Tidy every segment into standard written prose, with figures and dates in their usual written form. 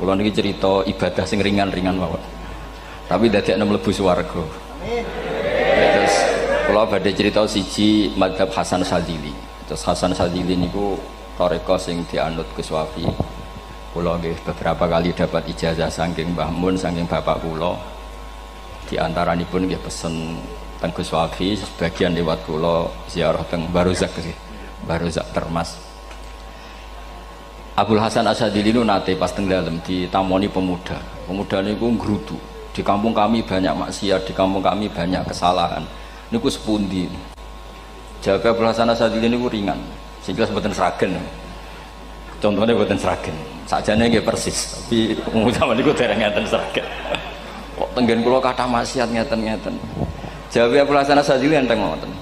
Kula niki cerita ibadah sing ringan-ringan mawon. Tapi dadekno mlebu swarga. Amin. Terus kula badhe cerita siji mazhab Hasan Sadzili. Terus Hasan Sadzili niku toreko sing dianut Gus Wafi. Kula nggih beberapa kali dapat ijazah saking Mbah Mun saking bapak kula. Di antaranipun nggih pesen teng Gus Wafi, sebagian lewat kula ziarah teng Baruzak sih. Baruzak Termas. Abdul Hasan Asyadili itu nate pas teng dalem ditamoni pemuda. Pemuda niku ngrutu. Di kampung kami banyak maksiat, di kampung kami banyak kesalahan. Niku sepundi. Jawab Abdul Hasan Asyadili niku ringan. Sehingga mboten seragen. Contohnya mboten seragen. Sakjane nggih persis, tapi zaman niku dereng ngeten seragen. Kok tenggen kula kathah maksiat ngeten-ngeten. Jawab Abdul Hasan Asyadili enteng ngoten.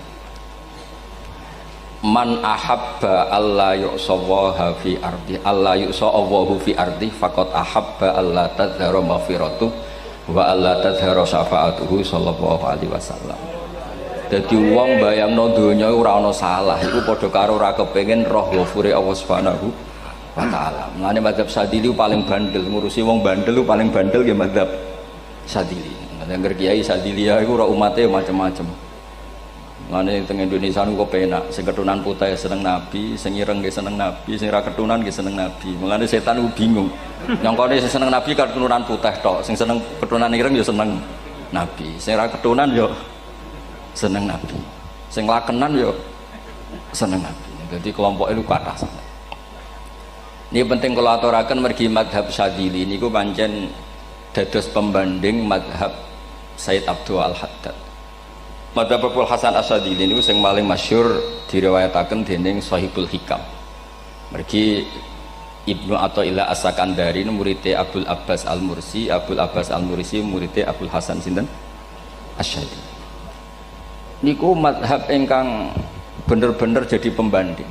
Man ahabba alla yu'sawaha fi ardi alla yu'sawahu fi ardi faqad ahabba alla tadhara maghfiratu wa alla tadhara syafaatuhu sallallahu alaihi wasallam. Dadi wong bayangno donya ora ana salah iku padha karo ora kepengin roh ghafure Allah Subhanahu wa taala. Mulane mazhab Sadzili paling bandel, ngurusi wong bandel paling bandel ya mazhab Sadzili. Angger kiai Sadzili iku ora umate macam-macam. Mulane teng Indonesia niku penak, sing keturunan putih seneng Nabi, sing ireng nggih seneng Nabi, sing ra keturunan nggih seneng Nabi. Mulane setan niku bingung. Nyangkane sing seneng Nabi keturunan putih tok, sing seneng keturunan ireng ya seneng Nabi. Sing ra keturunan ya seneng Nabi. Sing lakenan ya seneng Nabi. Jadi kelompok itu kathah sangat. Ini penting kalau aturaken mergi mazhab Sadzili niku pancen dados pembanding mazhab Sayyid Abdul Al-Haddad. Mazhab Abdul Hasan Asyadili niku sing paling masyhur diriwayataken dening Shahibul Hikam. Mergi Ibnu Athaillah As-Sakandari muridé Abdul Abbas Al-Mursi, Abdul Abbas Al-Mursi muridé Abdul Hasan sinten Asyadili. Niku mazhab ingkang bener-bener jadi pembanding.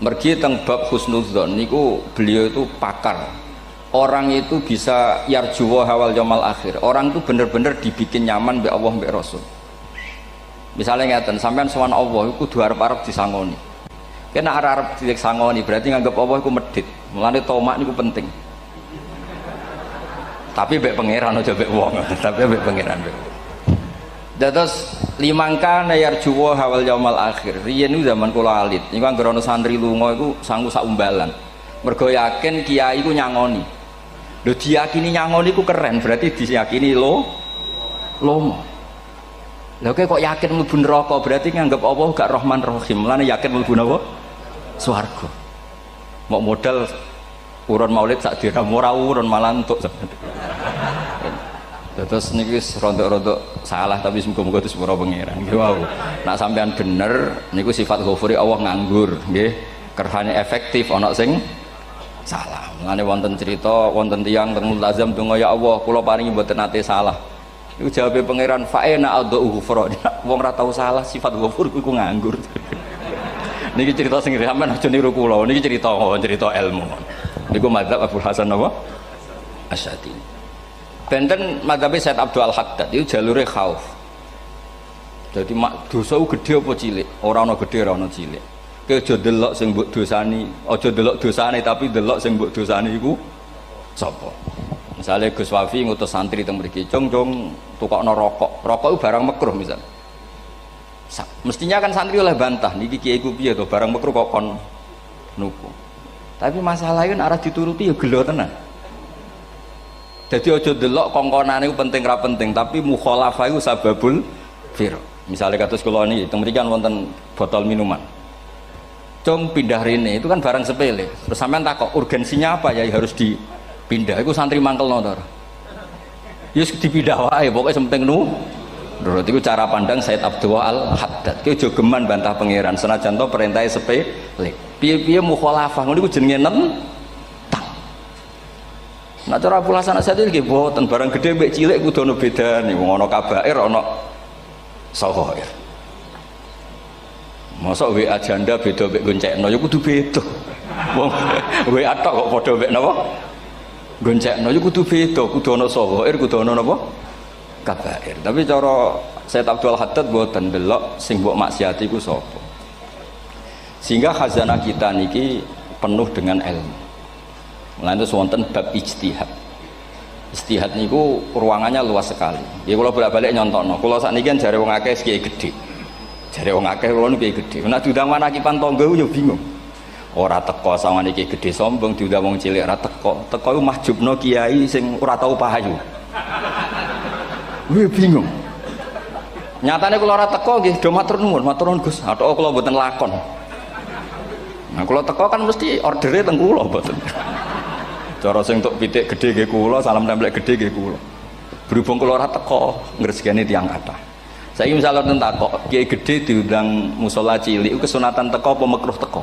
Mergi teng bab husnudzon niku beliau itu pakar. Orang itu bisa yarjuwa hawal yaumil akhir. Orang itu bener-bener dibikin nyaman mbek Allah mbek Rasul. Misalnya ngeten, sampean sowan Allah iku kudu arep-arep disangoni. Kena arep disangoni berarti nganggep Allah iku medhit. Mulane tomak niku penting. Tapi mbek pangeran aja mbek wong, tapi mbek pangeran mbek. Dados limangka yarjuwa hawal yaumil akhir. Riyen niku zaman kula alit, niku anggere ana santri lunga iku sanggu sak umbalan. Mergo yakin kiai iku nyangoni. Lho diyakini nyangoni ku keren, berarti diyakini lomo. Lha kok yakin mlebu neraka, berarti nganggep Allah gak Rahman Rahim. Mulane yakin mlebu napa? Swarga. Mok modal urun maulid sak dirham ora urun malah entuk. Terus niki rontok-rontok salah tapi muga-muga itu sepura pangeran. Nggih wau. Nek sampean bener niku sifat ghafuri Allah nganggur, nggih. Kerhane efektif ana sing salah. Mulane wonten cerita wonten tiyang teng multazam donga ya Allah kula paringi mboten nate salah. Iku jawabe pangeran fa'ena adhu ghufra. Wong ora tau salah sifat ghafur iku nganggur. Niki cerita sing sampean aja niru kula. Niki cerita ilmu. Niku mazhab Abdul Hasan apa? Asyadili. Benten mazhab Sayyid Abdul Al-Haddad itu jalure khauf. Jadi dosa gede apa cilik? Ora ana gede ora ana cilik. Kowe aja delok sing mbok dosani, aja delok dosane tapi delok sing mbok dosani iku sapa. Misale Gus Wafi ngutus santri teng mriki, "Cung, tukokno rokok." Rokok itu barang makruh misal. Mestinya kan santri oleh bantah, niki kiai ku piye to barang makruh kok kon nuku. Tapi masalahnya kan arah dituruti ya gelo tenan. Jadi aja delok kongkonane iku penting ra penting, tapi mukhalafah iku sababul fir. Misalnya kados kula niki teng mriki kan wonten botol minuman. Cung pindah rene itu kan barang sepele. Terus sampean takok urgensinya apa ya harus dipindah. Iku santri mangkelno to. Ya dipindah wae pokoke penting nu. Menurut iku cara pandang Sayyid Abdul Al-Haddad. Ki aja geman bantah pangeran senajan to perintahe sepele. Piye-piye mukhalafah ngono iku jenenge nentang. Nek cara Abdul Hasan Asyadili nggih boten barang gedhe mbek cilik kudu ono bedane. Wong ana kabair ana saghair. Mosok WA janda beda mek goncekno ya kudu beda. Wong WA tok kok padha mek napa? Goncekno ya kudu beda, kudu ana saghair, kudu ana napa? Kabair. Tapi cara Sayyid Abdul Haddad mboten delok sing mbok maksiati ku sapa. Sehingga khazanah kita niki penuh dengan ilmu. Lan itu wonten bab ijtihad. Ijtihad niku ruangannya luas sekali. Ya kula bolak-balik nyontokno. Kula sakniki kan jare wong akeh kiai gedhe. Jare wong akeh kula niku kiai gedhe. Nek diundang manakipan tangga yo bingung. Ora teko sawangane kiai gedhe sombong diundang wong cilik ora teko. Teko iku mahjubno kiai sing ora tau pahayu. Kuwi bingung. Nyatane kula ora teko nggih do matur nuwun Gus. Athok kula mboten lakon. Nah kula teko kan mesti ordere teng kula mboten. Cara sing tok pitik gedhe nggih kula, salam templek gedhe nggih kula. Berhubung kula ora teko ngresgeni tiyang kathah. Saiki misal wonten takok, kiai gedhe diundang musala cilik kesunatan teko apa makruh teko?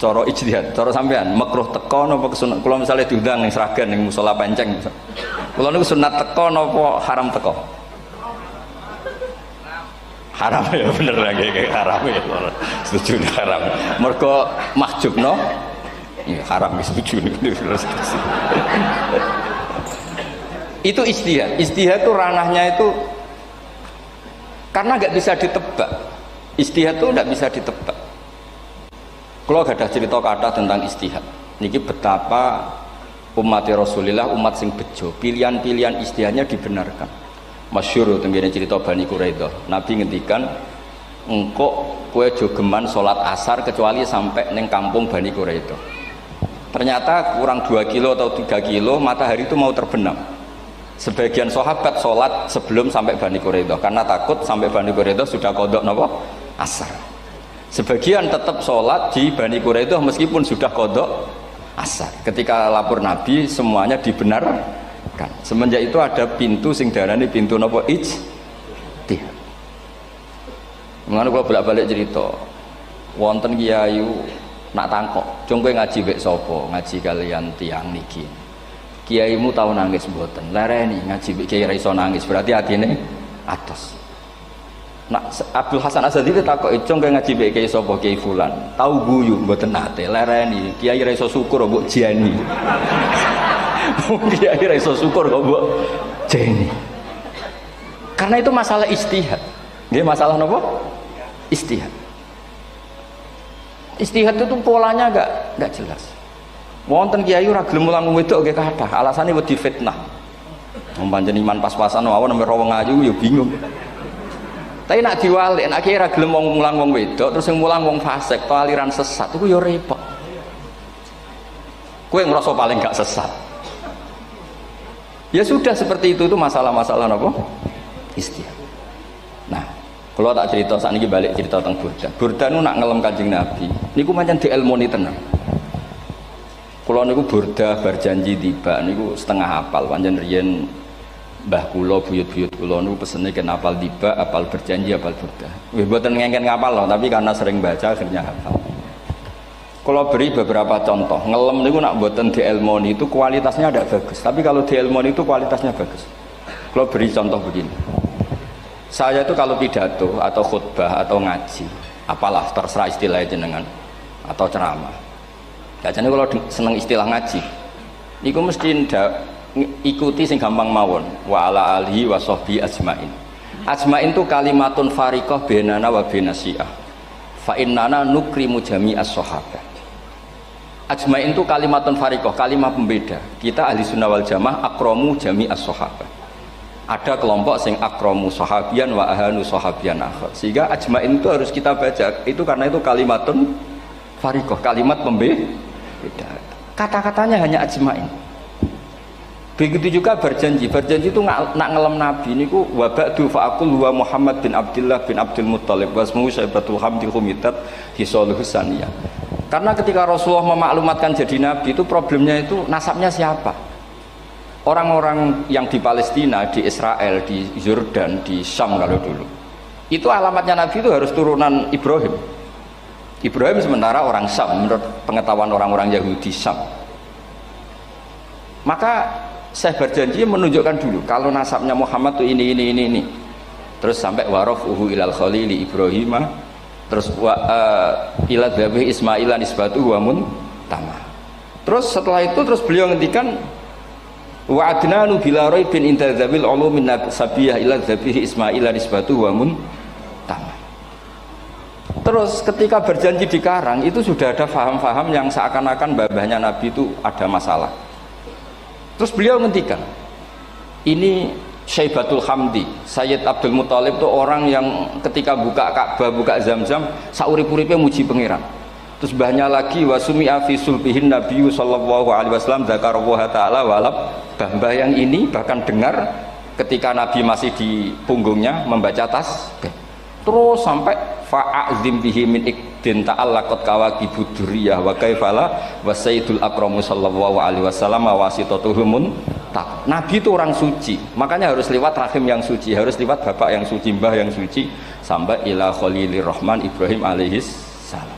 Cara ijtihad, cara sampean makruh teko napa kesunat? Kula misale diundang ning Sragan ning musala Penceng. Kula niku sunat teko napa haram teko? Haram ya bener lagi haram ya. Setuju haram. Mergo mahjubno ya haram setuju terus. Itu ijtihad. Ijtihad itu ranahnya itu karena nggak bisa ditebak. Ijtihad itu nggak bisa ditebak. Kalau gak ada cerita kata tentang ijtihad, niki betapa umat Rasulullah umat sing bejo, pilihan-pilihan ijtihadnya dibenarkan. Masyhur tenggene cerita Bani Quraidah. Nabi ngendikan, engkau kue jogeman sholat asar kecuali sampai neng kampung Bani Quraidah. Ternyata kurang 2 kilo atau 3 kilo matahari itu mau terbenam. Sebagian sahabat sholat sebelum sampai Bani Quraidah karena takut sampai Bani Quraidah sudah kodok nopo asar. Sebagian tetap sholat di Bani Quraidah meskipun sudah kodok asar. Ketika lapor Nabi semuanya dibenarkan. Semenjak itu ada pintu sing darani pintu nopo ijtihad. Mengenai kalau bolak-balik cerita, wonten kiai nak tangkok, cung kowe ngaji mek sapa? Ngaji kalian tiang niki. Kiaimu tahu nangis mboten? Lereni ngaji mek kiai ra iso nangis, berarti atine atos. Nak Abdul Hasan Azhari takok, cung kowe ngaji mek kiai sapa? Kiai fulan. Tahu guyu mboten nate, lereni. Kiai ra iso syukur mbok jeni. Kiai ra iso syukur kok mbok jeni. Karena itu masalah ijtihad. Nggih, masalah napa? Ijtihad. Ijtihad itu polanya enggak jelas. Wonten kiai ora gelem mulang wedok nggih kathah, alasane wedi fitnah. Wong pancen iman pas-pasan mawon nembe wong ayu ya bingung. Tapi nak diwalik, nak kiai ora gelem mulang wong wedok terus sing mulang wong fasik, aliran sesat iku ya repot. Kowe ngrasa paling gak sesat. Ya sudah seperti itu masalah-masalah napa? Ijtihad. Nah, kalau tak cerita saat ini balik cerita tentang Burda. Burda nu nak ngelem Kanjeng Nabi. Niku pancen dielmoni tenan. Kalau niku Burda berjanji tiba niku setengah hafal. Pancen riyen mbah kula buyut-buyut kula niku pesene ken hafal tiba, hafal berjanji, hafal Burda. Wis mboten ngengken ngapal loh, tapi karena sering baca akhirnya hafal. Kalau beri beberapa contoh, ngelem niku nak mboten dielmoni itu kualitasnya ada bagus. Tapi kalau dielmoni itu kualitasnya bagus. Kalau beri contoh begini. Saya itu kalau pidato atau khutbah atau ngaji, apalah terserah istilah jenengan atau ceramah. Biasanya kalau seneng istilah ngaji, niku mesti ikuti sing gampang mawon. Wa ala alihi wa sahbi ajmain. Ajmain itu kalimatun fariqah bainana wa bainasyiah. Fa innana nukrimu jami'as sahabah. Ajmain itu kalimatun fariqah, kalimat pembeda. Kita ahli sunnah wal jamaah akramu jami'as sahabah. Ada kelompok sing akramu sahabian wa ahanu sahabian akhir. Sehingga ajmain itu harus kita baca. Itu karena itu kalimatun fariqah, kalimat pembeda. Kata-katanya hanya ajmain. Begitu juga berjanji. Berjanji itu nak ngelem Nabi niku wa ba'du fa aqul wa Muhammad bin Abdullah bin Abdul Muttalib wasmu Syaibatul Hamdi Humidat Hisaluhus Saniyah. Karena ketika Rasulullah memaklumatkan jadi Nabi itu problemnya itu nasabnya siapa? Orang-orang yang di Palestina, di Israel, di Yordan, di Syam kalau dulu itu alamatnya Nabi itu harus turunan Ibrahim. Ibrahim sementara orang Syam menurut pengetahuan orang-orang Yahudi Syam. Maka saya berjanji menunjukkan dulu kalau nasabnya Muhammad itu ini. Terus sampai warafuhu ilal khalili Ibrahim, terus ila dzabih Ismaila nisbatu wa muntama. Terus setelah itu terus beliau ngendikan wa adnanu bila raibin inda dzabil ulumin sabiyah ila dzabih Ismaila nisbatu wa muntama. Terus ketika berjanji di karang itu sudah ada faham-faham yang seakan-akan babahnya Nabi itu ada masalah. Terus beliau ngendikan, ini Syaibatul Hamdi, Sayyid Abdul Muthalib itu orang yang ketika buka Ka'bah, buka Zam-Zam, saurip-uripnya muji pangeran. Terus banyak lagi wasumi'a fi sulbihin Nabi sallallahu alaihi wasallam dzakarallaha ta'ala walab. Mbah yang ini bahkan dengar ketika Nabi masih di punggungnya membaca tasbih. Terus sampai fa'azim bihi min ikdin ta'allaqat kawakibud durriyah wa kaifala wa sayyidul akramu sallallahu alaihi wasallam wasitatuhumun tak. Nabi itu orang suci, makanya harus lewat rahim yang suci, harus lewat bapak yang suci, mbah yang suci, sampai ila khalilir rahman Ibrahim alaihis salam.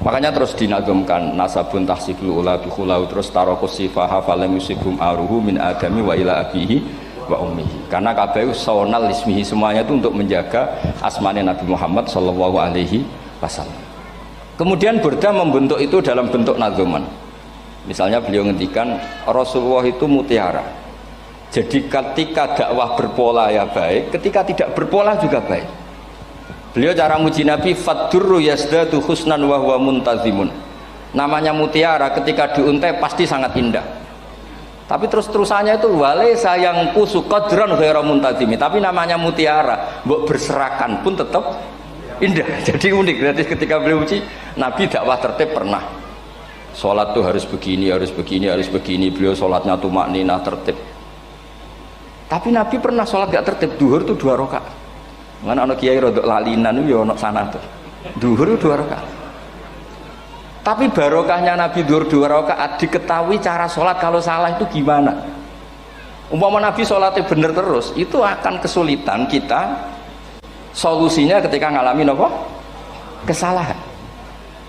Makanya terus dinagumkan nasabun tahsibul ula bikhulau, terus tarokus sifaha falam yusibhum aruhu min adami wa ila abihi wa ummihi. Karena kabeh sonal ismihi, semuanya itu untuk menjaga asmanya Nabi Muhammad sallallahu alaihi wasallam. Kemudian Burda membentuk itu dalam bentuk nazuman. Misalnya beliau ngendikan Rasulullah itu mutiara. Jadi ketika dakwah berpola ya baik, ketika tidak berpola juga baik. Beliau cara muji Nabi faddurru yazdatu husnan wa huwa muntazimun. Namanya mutiara ketika diuntai pasti sangat indah. Tapi terus-terusannya itu wale sayang kusu qadran ghairu muntazimi. Tapi namanya mutiara, mbok berserakan pun tetap indah. Jadi unik. Berarti ketika beliau uji Nabi dakwah tertib pernah. Sholat tuh harus begini, harus begini, harus begini. Beliau sholatnya tumakninah tertib. Tapi Nabi pernah sholat gak tertib. Duhur tuh 2 rakaat. Mana anak kiai rodok lalinan itu ya anak sana tuh. Duhur itu 2 rakaat. Tapi barokahnya Nabi duhur 2 rakaat diketahui cara sholat kalau salah itu gimana. Umpama Nabi sholatnya bener terus, itu akan kesulitan kita solusinya ketika ngalamin apa? Kesalahan.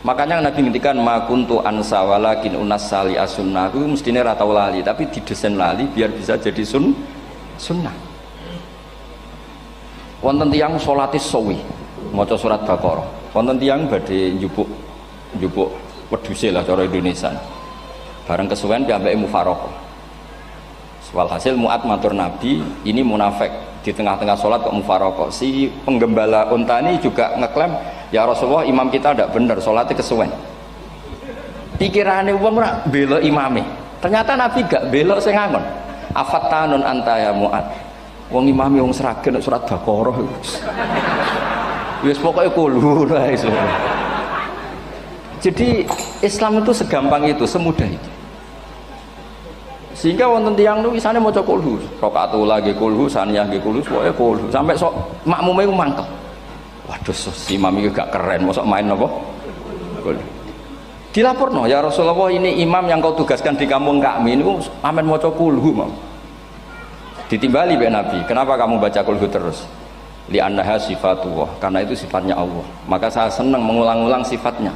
Makanya Nabi ngendikan ma kuntu ansa walakin unas sali as-sunnah, itu mestine ra tau lali, tapi didesain lali biar bisa jadi sunnah. Wonten tiyang salate suwi maca surat Baqarah, wonten tiyang badhe njupuk wedhuse lah cara Indonesia. Bareng kesuwen piyambake mufaraqah. Walhasil Mu'ad matur Nabi, ini munafik di tengah-tengah sholat kok mufaraqah. Si penggembala unta ini juga ngeklaim, ya Rasulullah imam kita tidak benar, sholatnya kesuwen. Pikirannya wong ora bela imame. Ternyata Nabi gak bela sing ngangon. Afattanun anta ya Mu'ad. Wong imame wong seragen surat Baqarah. Wis pokoke kulhu wae. Jadi Islam itu segampang itu, semudah itu. Sehingga wonten tiyang niku isane maca kulhu, rakaat ula nggih kulhu, saniyah nggih kulhu, pokoke kulhu sampai sok makmume ku mangkel. Waduh, si imam iki gak keren, mosok main apa? Kulhu. Dilaporno, ya Rasulullah ini imam yang kau tugaskan di kampung kami niku amen maca kulhu, Mam. Ditimbali be Nabi, kenapa kamu baca kulhu terus? Li annaha sifatullah, karena itu sifatnya Allah. Maka saya senang mengulang-ulang sifatnya.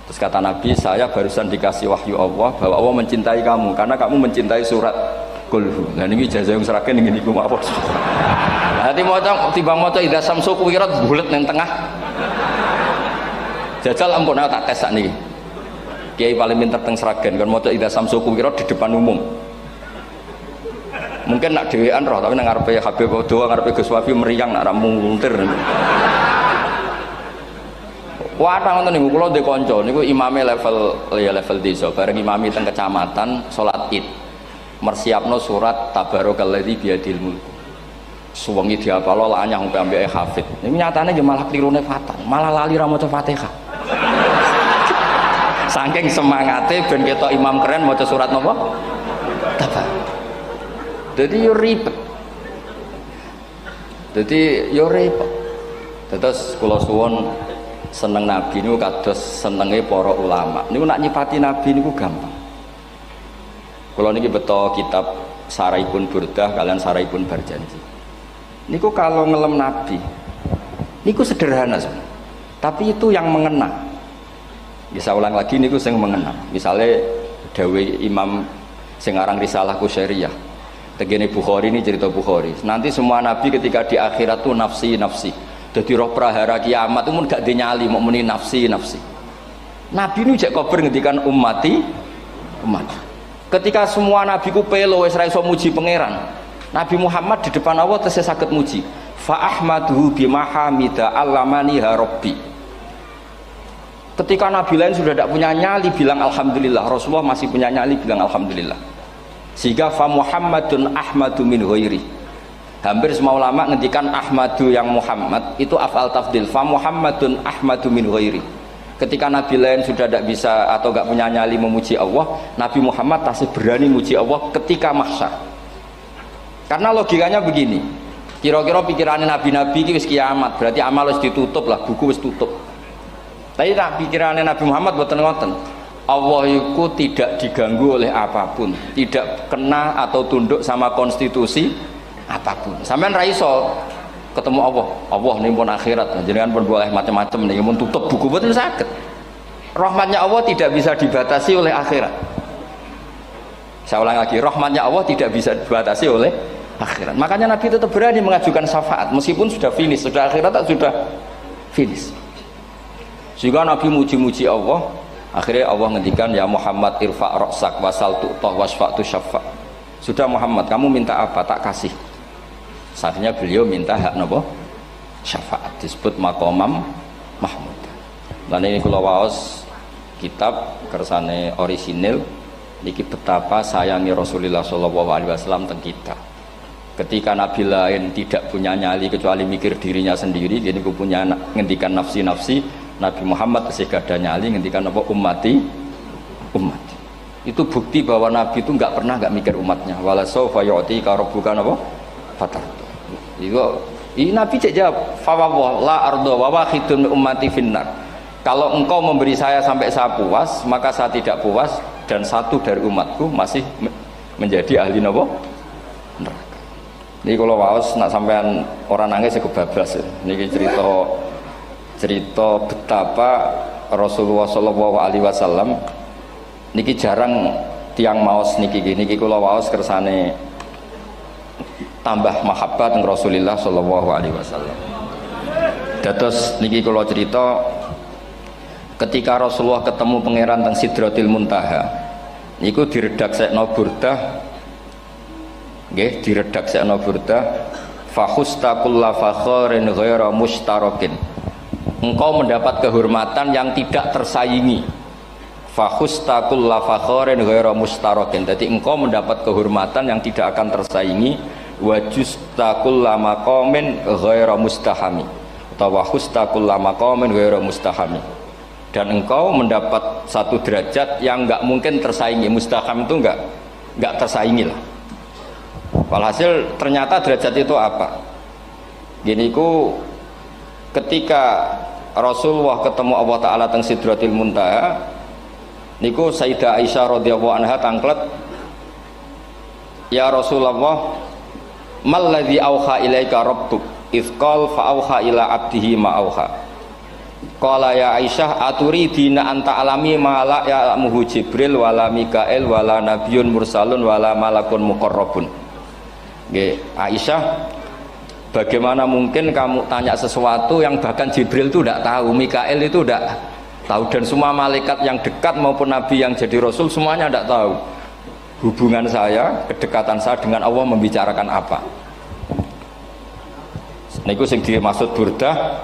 Terus kata Nabi, saya barusan dikasih wahyu Allah bahwa Allah mencintai kamu karena kamu mencintai surat kulhu. Nah ini ijazah yang seragam ini niku apa? Nanti mau timbang maca idza samsu kuwirat bulet nang tengah. Jajal ampun tak tes sak niki. Kiai paling pinter teng seragam kan maca idza samsu kuwirat di depan umum. Mungkin nak dhewean roh tapi nang ngarepe Habib doa ngarepe Gus Wafi meriang nak ra muntir. Wah, ngoten niku kula ndek kanca niku imame level desa, bareng imami teng kecamatan salat Id. Mersiapno surat Tabarakalladzi biyadil mulk. Suwengi diapalo lanyah sampai ambeke hafid. Niku nyatane nggih malah klirune fatal, malah lali ra maca Fatihah. Saking semangate ben ketok imam keren maca surat napa? Tabar. Dadi yo ribet. Terus kula suwun seneng Nabi niku kados senenge para ulama. Niku nak nyipati Nabi niku gampang. Kula niki beto kitab Saraipun Burdah kalian Saraipun Barjanji. Niku kalau ngelem Nabi niku sederhana sebenarnya. Tapi itu yang mengena. Bisa ulang lagi niku sing mengena. Misalnya dawuh Imam sing aran Risalah Qusyariyah. Tegene Bukhari ini cerita Bukhari. Nanti semua nabi ketika di akhirat tuh nafsi. Jadi roh prahara kiamat itu pun gak dinyali mau muni nafsi. Nabi ini jek kober ngendikan umat. Ketika semua nabi ku pelo wis ra iso muji pangeran, Nabi Muhammad di depan Allah tesih saged muji. Fa ahmaduhu bimahamida allamani ha rabbi. Ketika nabi lain sudah tidak punya nyali bilang alhamdulillah, Rasulullah masih punya nyali bilang alhamdulillah. Sehingga fa Muhammadun Ahmadu min ghairi. Hampir semua ulama ngendikan Ahmadu yang Muhammad itu afal tafdil. Fa Muhammadun Ahmadu min ghairi. Ketika nabi lain sudah tidak bisa atau tidak punya nyali memuji Allah, Nabi Muhammad masih berani memuji Allah ketika mahsyar. Karena logikanya begini, kira-kira pikirannya nabi-nabi itu wis kiamat, berarti amal wis ditutup lah, buku wis tutup. Tapi pikirannya Nabi Muhammad boten ngoten. Allah itu tidak diganggu oleh apapun, tidak kena atau tunduk sama konstitusi apapun. Sampean ra iso ketemu Allah. Allah nih pun akhirat, jenengan pun boleh macam-macam nih, mun tutup buku boten saged. Rahmatnya Allah tidak bisa dibatasi oleh akhirat. Saya ulang lagi, rahmatnya Allah tidak bisa dibatasi oleh akhirat. Makanya Nabi tetap berani mengajukan syafaat meskipun sudah finish, sudah akhirat sudah finish. Sehingga Nabi muji-muji Allah, akhirnya Allah ngendikan ya Muhammad irfa' ra'sak wasal tu'tah wasfa'tu syafa'. Sudah Muhammad, kamu minta apa tak kasih. Saatnya beliau minta hak napa? Syafaat, disebut maqamam mahmud. Lan ini kula waos kitab kersane orisinil niki betapa sayangi Rasulullah sallallahu alaihi wasallam teng kita. Ketika nabi lain tidak punya nyali kecuali mikir dirinya sendiri, jadi punya ngendikan nafsi-nafsi, Nabi Muhammad tasih gada nyali ngendikan apa ummati. Itu bukti bahwa Nabi itu nggak pernah nggak mikir umatnya. Wala sawfa yu'tika rabbuka apa? Fatar. Ini Nabi cek jawab, fawwah la ardo wa wahidun ummati finnar. Kalau engkau memberi saya sampai saya puas, maka saya tidak puas dan satu dari umatku masih menjadi ahli neraka. Ini kalau waos nak sampean orang nangis saya kebablas. Ini cerita betapa Rasulullah Shallallahu Alaihi Wasallam. Niki jarang tiang maos niki kalau waos kersane tambah mahabbat dengan Rasulullah Shallallahu Alaihi Wasallam. Dados niki kalau cerita ketika Rasulullah ketemu pangeran teng Sidratil Muntaha, niku diredaksekno burdah, nggih diredaksekno burdah, fakhusta kulla fakharin ghaira mustarakin. Engkau mendapat kehormatan yang tidak tersaingi. Fakhusta kulla fakharin ghaira mustarakin. Jadi engkau mendapat kehormatan yang tidak akan tersaingi. Wajusta kulla maqamin ghaira mustahami. Atau wakhusta kulla maqamin ghaira mustahami. Dan engkau mendapat satu derajat yang enggak mungkin tersaingi. Mustaham itu enggak tersaingi lah. Walhasil ternyata derajat itu apa? Gini ku ketika Rasulullah ketemu Allah Ta'ala teng Sidratil Muntaha niku Sayyidah Aisyah radhiyallahu anha tangklet, ya Rasulullah mal ladzi auha ilaika rabbuk idz qala fa auha ila abdihi ma auha. Qala ya Aisyah aturidina anta alami ma la ya'lamuhu Jibril wala Mikail wala nabiyyun mursalun wala malakun muqarrabun. Nggih Aisyah, bagaimana mungkin kamu tanya sesuatu yang bahkan Jibril itu tidak tahu, Mikail itu tidak tahu, dan semua malaikat yang dekat maupun nabi yang jadi rasul semuanya tidak tahu hubungan saya, kedekatan saya dengan Allah membicarakan apa. Niku sing dimaksud burdah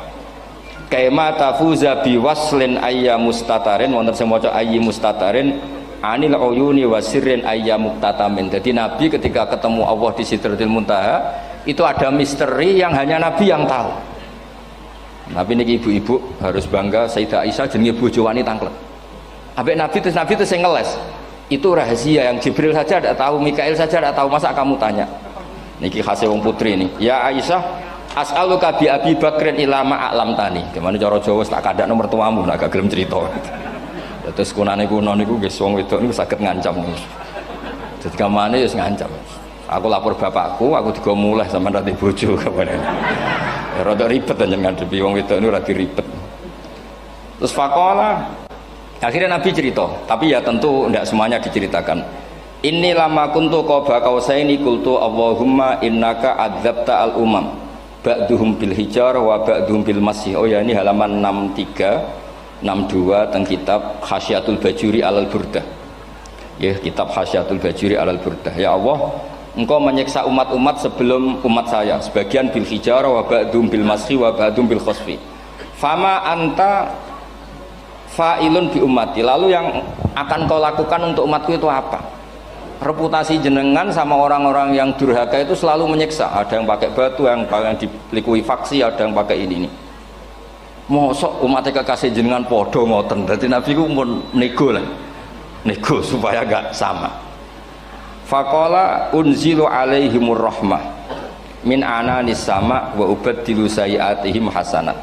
kaima tafuza biwaslin ayya mustatarin, wonten sing maca ayyi mustatarin anil uyuni wasirrin ayya muktatamin. Jadi nabi ketika ketemu Allah di Sidratil Muntaha itu ada misteri yang hanya Nabi yang tahu. Nabi niki ibu-ibu harus bangga, Sayyidah Aisyah jenenge bojo wanita tangklet. Ambek Nabi itu sing ngeles. Itu rahasia yang Jibril saja tidak tahu, Mikail saja tidak tahu, masa kamu tanya? Niki khase wong putri ini. Ya Aisyah, as'aluka bi Abi Bakrin ila ma a'lam tani. Gimana cara Jawa tak ada nomor tuamu nak gak gelem cerita. Terus kunane kuno niku nggih wong wedok niku saged ngancam. Jadi kamane wis ngancam. Aku lapor bapakku, aku juga mulai sama nanti bojo kapan. Ya rada ribet anjen ngadepi wong wedok niku rada ribet. Terus faqala, akhirnya Nabi cerita, tapi ya tentu tidak semuanya diceritakan. Inni lama kuntu qaba qausaini qultu Allahumma innaka adzabta al umam ba'duhum bil hijar wa ba'duhum bil masih. Oh ya, ini halaman 63 62 teng kitab Khasyatul Bajuri alal Burdah. Ya, kitab Khasyatul Bajuri alal Burdah. Ya Allah, Engkau menyiksa umat-umat sebelum umat saya, sebagian bil hijar wa ba'dum bil masri wa ba'dum bil khosfi. Fama anta fa'ilun bi ummati, lalu yang akan kau lakukan untuk umatku itu apa? Reputasi jenengan sama orang-orang yang durhaka itu selalu menyiksa, ada yang pakai batu, yang dilikuifaksi, ada yang pakai ini. Mosok umatnya kekasih jenengan podo ngoten, jadi Nabi ku pun nego lah, nego supaya gak sama. Faqala unzilu alaihimur rahmah min ananis sama wa ubaddilu sayiatihim hasanat.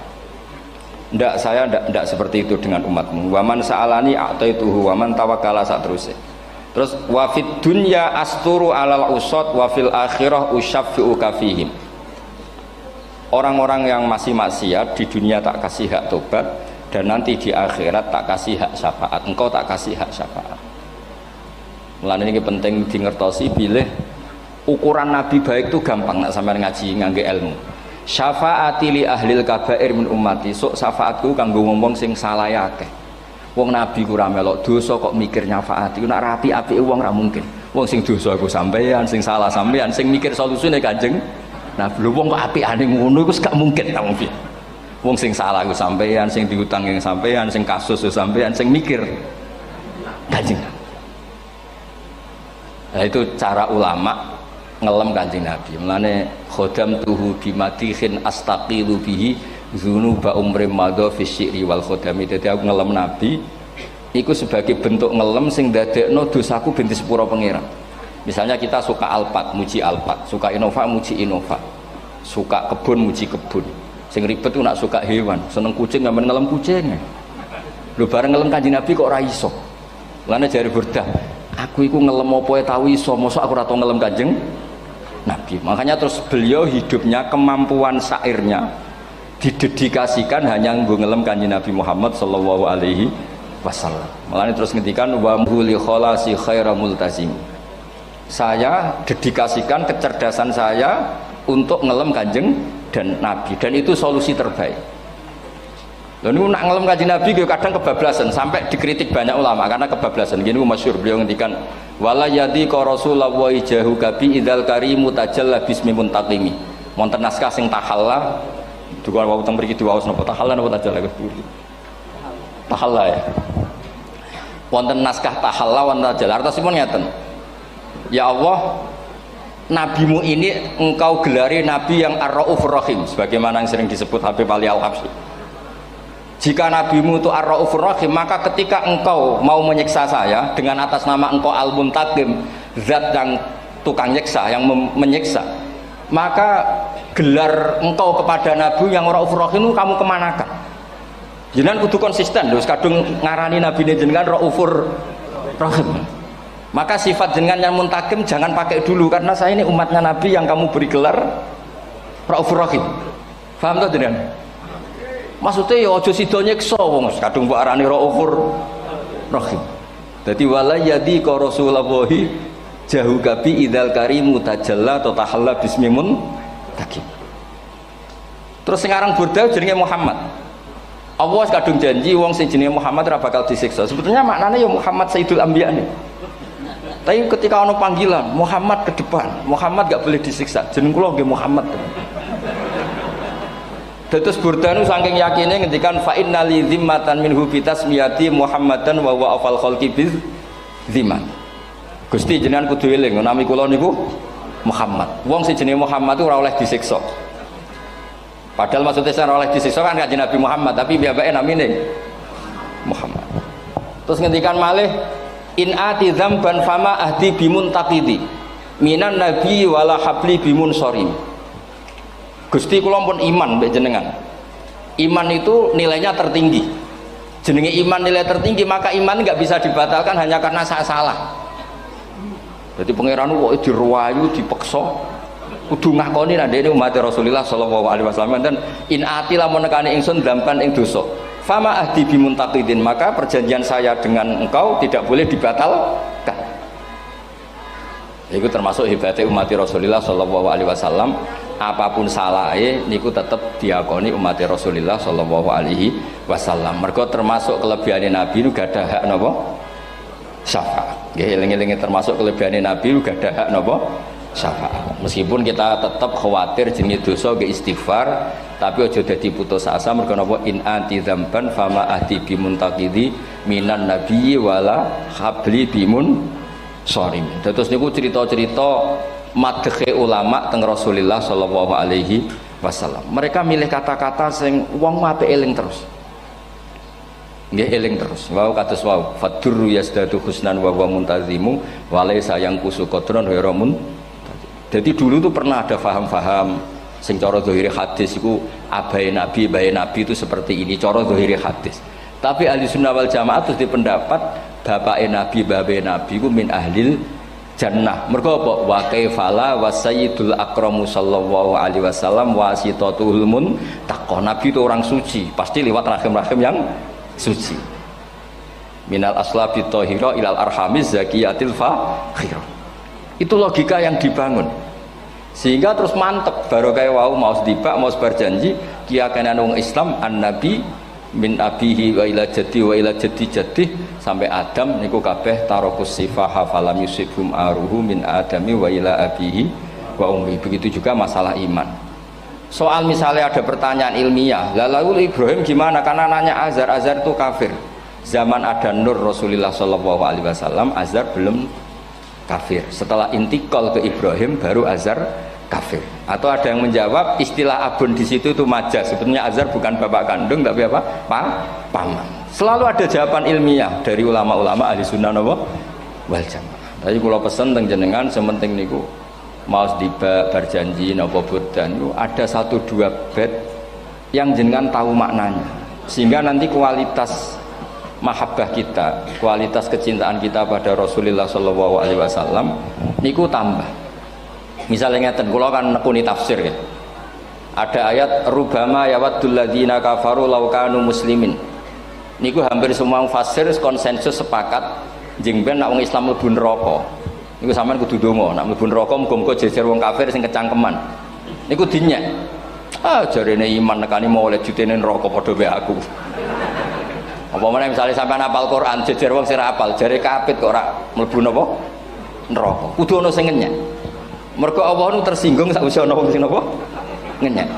Ndak, saya ndak seperti itu dengan umatmu. Waman sa'alani a'taituhu waman tawakkala saterusé. Terus wa fid dunya asturu alal usad wa fil akhirah usyaffi'u kafihim. Orang-orang yang masih maksiat di dunia tak kasih hak tobat, dan nanti di akhirat tak kasih hak syafaat. Engkau tak kasih hak syafaat. Mulane ini penting dingertosi, bilih ukuran nabi baik itu gampang nak sampean ngaji ngangge ilmu. Syafaati li ahlil kabair min ummati, sok syafaatku kanggo wong sing salah akeh. Wong nabi ku ora melok dosa kok mikir nyafaati, nak rapi-apike wong ora mungkin. Wong sing dosa iku sampean, sing salah sampean, sing mikir solusine Kanjeng Nabi. Lho wong kok apikane ngono iku gak mungkin ta wong piye. Wong sing salah iku sampean, sing diutang yang sampean, sing kasus iku sampean, sing mikir Kanjeng. Nah itu cara ulama ngelem Kanjeng Nabi. Mulane khodam tuhu bimatihin astaqilu bihi dzunuba umrim madha fi syi'ri wal khodami. Dadi aku ngelem Nabi iku sebagai bentuk ngelem sing ndadekno dosaku ben disepuro pangeran. Misalnya kita suka Alphard, muji Alphard, suka Innova, muji Innova, suka kebun, muji kebun. Sing ribet ku nak suka hewan, seneng kucing ngamen ngelem kucing. Lho bareng ngelem Kanjeng Nabi kok ora iso. Lane jare Burdah, aku iku ngelem apa tau iso, mosok aku ora tau ngelem Kanjeng Nabi. Makanya terus beliau hidupnya, kemampuan syairnya didedikasikan hanya nggo ngelem Kanjeng Nabi Muhammad sallallahu alaihi wasallam. Makanya terus ngendikan wa huli kholasi khaira multazim. Saya dedikasikan kecerdasan saya untuk ngelem Kanjeng dan Nabi, dan itu solusi terbaik. Lalu nak ngelem Kanjeng Nabi kadang kebablasan, sampai dikritik banyak ulama karena kebablasan. Gini masyhur beliau ngendikan wala yadi ka rasulullah jahu kabi idzal karimu tajalla bismi muntaqimi. Wonten naskah sing tahalla dukan wau teng mriki diwaos napa tahalla napa tajalla Gusti. Tahalla ya. Wonten naskah tahalla wonten tajalla artosipun ngeten. Ya Allah, nabimu ini engkau gelari nabi yang ar-raufur rahim, sebagaimana yang sering disebut Habib Ali Al-Habsyi. Jika nabimu itu ar-raufur rahim, maka ketika engkau mau menyiksa saya dengan atas nama engkau al-muntaqim, zat yang tukang nyiksa, yang menyiksa, maka gelar engkau kepada nabi yang ar-raufur rahim kamu kemanakan? Jenengan kudu konsisten lho, kadung ngarani nabi jenengan raufur rahim. Maka sifat jenengan yang muntaqim jangan pakai dulu, karena saya ini umatnya Nabi yang kamu beri gelar Raufur Rahim. Paham tak jenengan? Maksudnya ya aja sida nyiksa wong kadung mbok arani Raufur Rahim. Dadi wala yadi ka Rasulullah jahu kabi idzal karimu tajalla ta tahalla bismimun takim. Terus sekarang Burda jenenge Muhammad. Allah kadung janji wong sing jenenge Muhammad ora bakal disiksa. Sebetulnya maknanya ya Muhammad Sayyidul Anbiya nih. Tapi ketika ono panggilan Muhammad ke depan, Muhammad gak boleh disiksa. Jeneng kula nggih Muhammad. Dados Burdanu saking yakine ngendikan fa innali zimmatan minhu bi tasmiyati Muhammadan wa huwa afal khalqi bi zimman. Gusti jenengan kudu eling nami kula niku Muhammad. Wong sing jenenge Muhammad itu ora oleh disiksa. Padahal maksudnya ora oleh disiksa kan kanjeng Nabi Muhammad, tapi piyambake namine Muhammad. Terus ngendikan malih in ati dzamban fama ahdi bimun taqidi minan nabi wala habli bimun sorim. Gusti kula pun iman mbek jenengan. Iman itu nilainya tertinggi. Jenenge iman nilai tertinggi, maka iman nggak bisa dibatalkan hanya karena saya salah. Jadi pangeran kok diruwayu dipeksa kudu ngakoni nek dene umat Rasulullah sallallahu alaihi wasallam, dan in ati lamun nekane ingsun dzamban ing dosa fama ahdi bimuntaqidin, maka perjanjian saya dengan engkau tidak boleh dibatalkan. Itu termasuk hebatnya umat Rasulullah sallallahu alaihi wasallam, apapun salahnya niku tetap diakoni umat Rasulullah sallallahu alaihi wasallam. Mergo termasuk kelebihan Nabi nu gak ada hak napa syafaat. Nggih eling-eling termasuk kelebihan Nabi nu gak ada hak napa syafaat. Meskipun kita tetap khawatir jenenge dosa ke istighfar, Tapi aja dadi putus asa mergo napa in anti dzamban fama ahdi bimuntaqidhi minan nabiyyi wala habli bimun sorim. Terus niku cerita-cerita madhe ulama teng Rasulullah sallallahu alaihi wasallam. Mereka milih kata-kata sing wong apik eling terus. Nggih eling terus. Wau kados wau fadurru yasdadu husnan wa huwa muntazimu wa laysa yang kusukotron heramun. Jadi dulu tuh pernah ada faham-faham sing cara zahiri hadis iku abai nabi itu seperti ini cara zahiri hadis. Tapi ahli sunnah wal jamaah terus di pendapat bapake nabi babe nabi ku min ahlil jannah. Mergo apa? Wa kaifala wa sayyidul akramu sallallahu alaihi wasallam wasitatul muntaqah. Nabi itu orang suci, pasti lewat rahim-rahim yang suci. Minal aslabi thahira ilal arhamiz zakiyatil fakhira. Itu logika yang dibangun. Sehingga terus mantep barokah wau mau sedibak mau berjanji kiyakan wong Islam an-nabi min abihi wa ila jaddi jaddi sampai Adam niku kabeh tarokus sifaha falam yusibhum aruhu min adami wa ila abihi wa ummi. Begitu juga masalah iman. Soal misalnya ada pertanyaan ilmiah, lalu Ibrahim gimana? Karena nanya Azar itu kafir. Zaman ada Nur Rasulullah sallallahu alaihi wasallam, Azar belum kafir. Setelah intikal ke Ibrahim baru Azar kafir. Atau ada yang menjawab istilah abun di situ itu majaz. Sebetulnya Azar bukan bapak kandung tapi apa? Paman. Selalu ada jawaban ilmiah dari ulama-ulama ahli sunnah wal jamaah. Tapi kalau pesen teng jenengan sementing niku mau tiba berjanji napa bodan ada 1-2 bait yang jenengan tahu maknanya. Sehingga nanti kualitas mahabbah kita, kualitas kecintaan kita pada Rasulullah sallallahu alaihi wasallam niku tambah. Misalnya ngeten kula kan nekuni tafsir ya. Ada ayat rubama yawaddul ladzina kafaru law kanu muslimin. Niku hampir semua mufassir konsensus sepakat jeng ben nek wong Islam mlebu neraka. Niku sampean kudu ndonga nek mlebu neraka muga-muga jejer wong kafir sing kecangkeman. Niku dinyek. Jarene iman nekani mau oleh jutene neraka padha wae aku. Apa meneh misalnya sampean hafal Quran jejer wong sing hafal jare kapit kok ora mlebu napa neraka. Kudu ana sing ngenyek. Mergo Allah nu tersinggung sakwise ana wong sing napa ngenyek.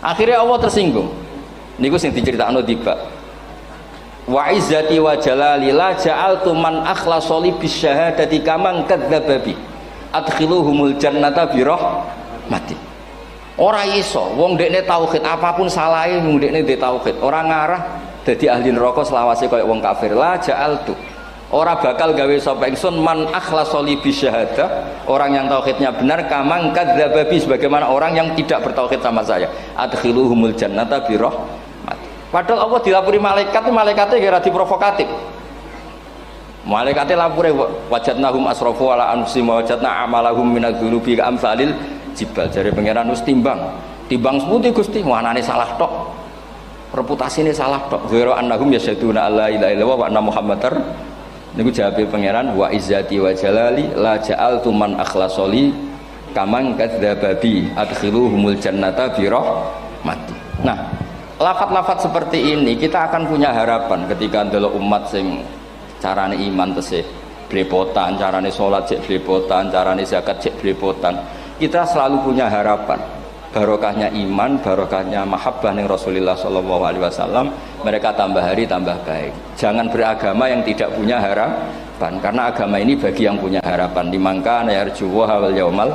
Akhirnya Allah tersinggung. Niku sing diceritakno tiba. Wa izzati wa jalali la ja'altu man akhlasa li bisyahadati kaman kadzdzaba bi. Adkhiluhumul jannata bi rahmati. Ora iso wong dekne tauhid apapun salahe wong dekne ndek tauhid ora ngarah dadi ahli neraka selawase kaya wong kafir. La ja'altu ora bakal gawe sapa ingsun man akhlasa li bisyahadah orang yang tauhidnya benar kamang kadzdzaba bi sebagaimana orang yang tidak bertauhid sama saya. Adkhiluhumul jannata bi rahmati. Padahal Allah dilapuri malaikat, malaikatnya kira diprovokatif. Malaikatnya lapure wajadnahum asrafu ala anfusihim wa wajadna amalahum minadz-dzunubi ka'amsalil jibal. Jare pangeran wis timbang seputi Gusti, wanane salah tok. Reputasine salah tok. Ghairu annahum yasyaduna alla ilaha illallah wa anna muhammadar. Niku jawabe pangeran wa izzati wa jalali la ja'altu man akhlasoli kaman kadzdzaba bi adkhiluhumul jannata bi rahmati. Nah, lafat-lafat seperti ini kita akan punya harapan ketika ndelok umat sing carane iman tesih blepotan, carane salat cek blepotan, carane zakat cek blepotan. Kita selalu punya harapan barokahnya iman, barokahnya mahabbah ning Rasulullah sallallahu alaihi wasallam, mereka tambah hari tambah baik. Jangan beragama yang tidak punya harapan, karena agama ini bagi yang punya harapan. Dimangka yarjuwa wal yaumal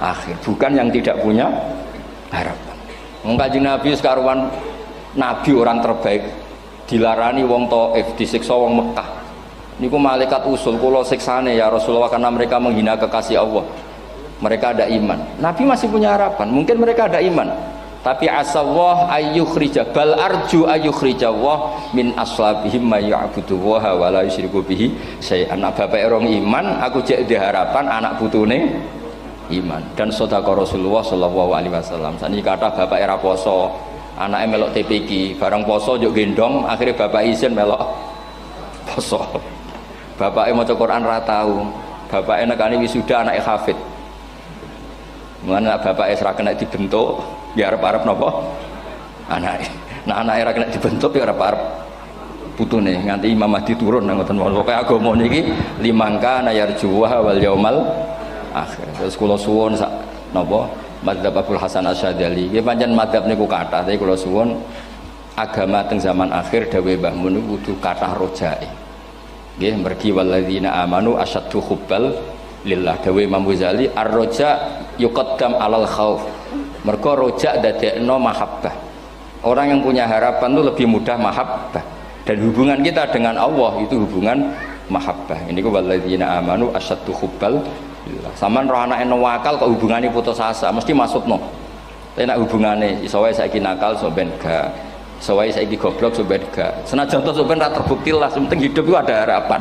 akhir, bukan yang tidak punya harapan. Wong Kanjeng Nabi sekaruan Nabi orang terbaik dilarani wong Taif, disiksa wong Mekah. Niku malaikat usul kula siksane ya Rasulullah karena mereka menghina kekasih Allah. Mereka ada iman. Nabi masih punya harapan. Mungkin mereka ada iman. Tapi asawah ayyukhrija bal arju ayyukhrijawah min aslabihim may ya'budu wa la yusyriku bihi syai'an. Bapak orang iman, aku cek di harapan anak putune iman. Dan sedekah Rasulullah sallallahu alaihi wasallam. Saniki kata bapak era poso, anaknya melok TPQ, bareng poso yuk gendong, akhirnya bapak izin melok poso. Bapaknya mau Quran ratau, bapaknya nekani wisuda anaknya hafid. Mana bapaknya serah kena dibentuk, biar parep nopo anaknya. Nah anaknya kena dibentuk biar parep putune nganti Imam Mahdi turun nang ngoten mawon. Pokoke agama niki limangka nayarjuwa wal yaumal akhir. Terus kula suwun sak napa Madzhab Abdul Hasan Asyadzali. Nggih pancen madzhab niku kathah, tapi kula suwun agama teng zaman akhir dawuh Mbah Mun kudu kathah rojae. Nggih mergi walladzina amanu asyaddu hubbal lillah. Dawuh Imam Ghazali ar-roja yuqaddam alal khauf. Mergo roja dadekno mahabbah. Orang yang punya harapan itu lebih mudah mahabbah. Dan hubungan kita dengan Allah itu hubungan mahabbah. Ini ku walladzina amanu asyaddu hubbal lillah. Saman roh anake wakal kok hubungane putus asa mesti maksudno. Tapi nek hubungane iso wae saiki nakal so ben gak. Iso wae saiki goblok so ben gak. Senajan to so ben ra terbukti lah, penting hidup itu ada harapan.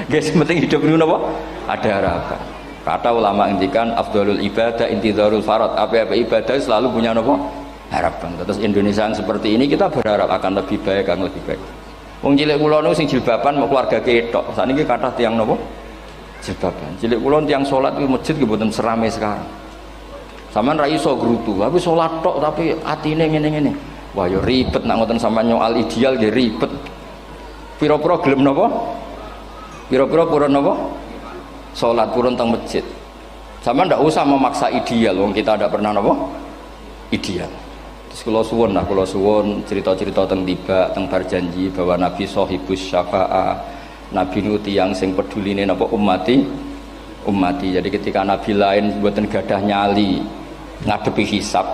Guys, penting hidup itu napa? Ada harapan. Kata ulama ngendikan afdhalul ibadah intizarul farad. Apa-apa ibadah selalu punya napa? Harapan. Terus Indonesia yang seperti ini kita berharap akan lebih baik, akan lebih baik. Wong cilik kula niku sing jilbaban mau keluarga ketok. Saniki kathah tiyang napa? Jilbaban. Cilik kula tiyang salat kuwi masjid nggih mboten serame sekarang. Sampeyan ra iso grutu, tapi salat tok tapi atine ngene-ngene. Wah ya ribet nak ngoten sampeyan nyoal ideal nggih ribet. Pira-pira gelem napa? Pira-pira purun napa? Salat purun teng masjid. Sampeyan ndak usah memaksa ideal, wong kita ndak pernah napa? Ideal. Terus kula suwun cerita-cerita teng tiba teng berjanji bahwa Nabi sahibus syafa'ah. Nabi nu tiyang sing peduline napa ummati. Jadi ketika Nabi lain mboten gadah nyali ngadepi hisab,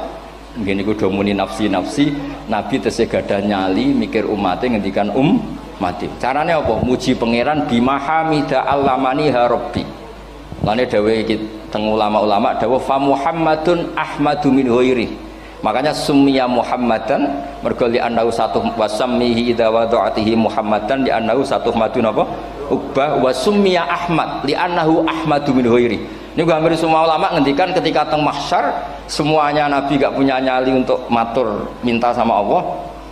ngene iku do muni nafsi, Nabi tesih gadah nyali mikir umate ngendikan mati. Carane apa? Muji pangeran bimahamida allamani ha rabbi. Lane dawuh iki teng ulama-ulama dawuh fa Muhammadun ahmadu min ghairi. Makanya summiya Muhammadan mergo li annahu satu wasammihi idza wada'atihi Muhammadan li annahu satu madun apa? Ubah wa summiya Ahmad li annahu ahmadu min ghairi. Ini hampir semua ulama ngendikan ketika teng mahsyar semuanya Nabi gak punya nyali untuk matur minta sama Allah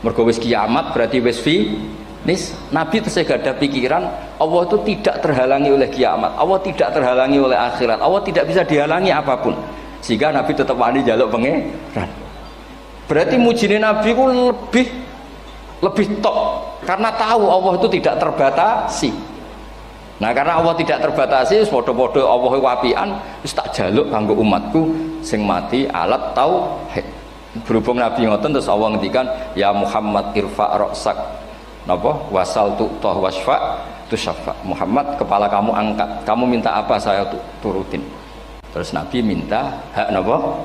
mergo wis kiamat berarti wis finis. Nabi tesih gak ada pikiran Allah itu tidak terhalangi oleh kiamat, Allah tidak terhalangi oleh akhirat, Allah tidak bisa dihalangi apapun, sehingga Nabi tetap wani jaluk pangeran. Berarti mujine Nabi ku lebih tok karena tahu Allah itu tidak terbatasi. Nah karena Allah tidak terbatasi, podo-podo Allah wapian, wis tak jaluk kanggo umatku sing mati alat tauhid. Berhubung Nabi ngoten terus Allah ngendikan ya Muhammad irfa ra'sak napa wasal tu'tah wasfa tusaffa. Muhammad kepala kamu angkat, kamu minta apa saya turutin. Terus Nabi minta hak napa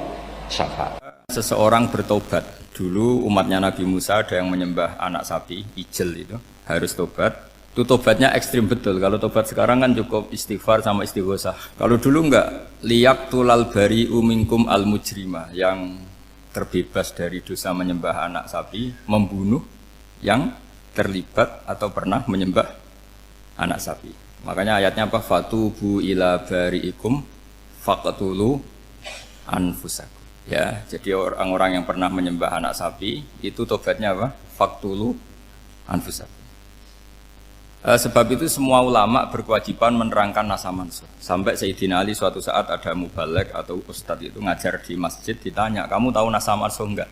syafaat. Seseorang bertobat. Dulu umatnya Nabi Musa ada yang menyembah anak sapi, ijel itu, harus tobat. Itu tobatnya ekstrim betul. Kalau tobat sekarang kan cukup istighfar sama istighosah. Kalau dulu enggak, liyak tulal bari umingkum al mujrimah, yang terbebas dari dosa menyembah anak sapi, membunuh yang terlibat atau pernah menyembah anak sapi. Makanya ayatnya apa? Fatubu ila bariikum faqtulu anfusakum. Ya, jadi orang-orang yang pernah menyembah anak sapi itu tobatnya apa? Faqtulu anfusakum. Sebab itu semua ulama berkewajiban menerangkan nasa mansuh. Sampai Sayyidina Ali suatu saat ada mubalek atau ustadz itu ngajar di masjid, ditanya, kamu tahu nasa mansuh enggak?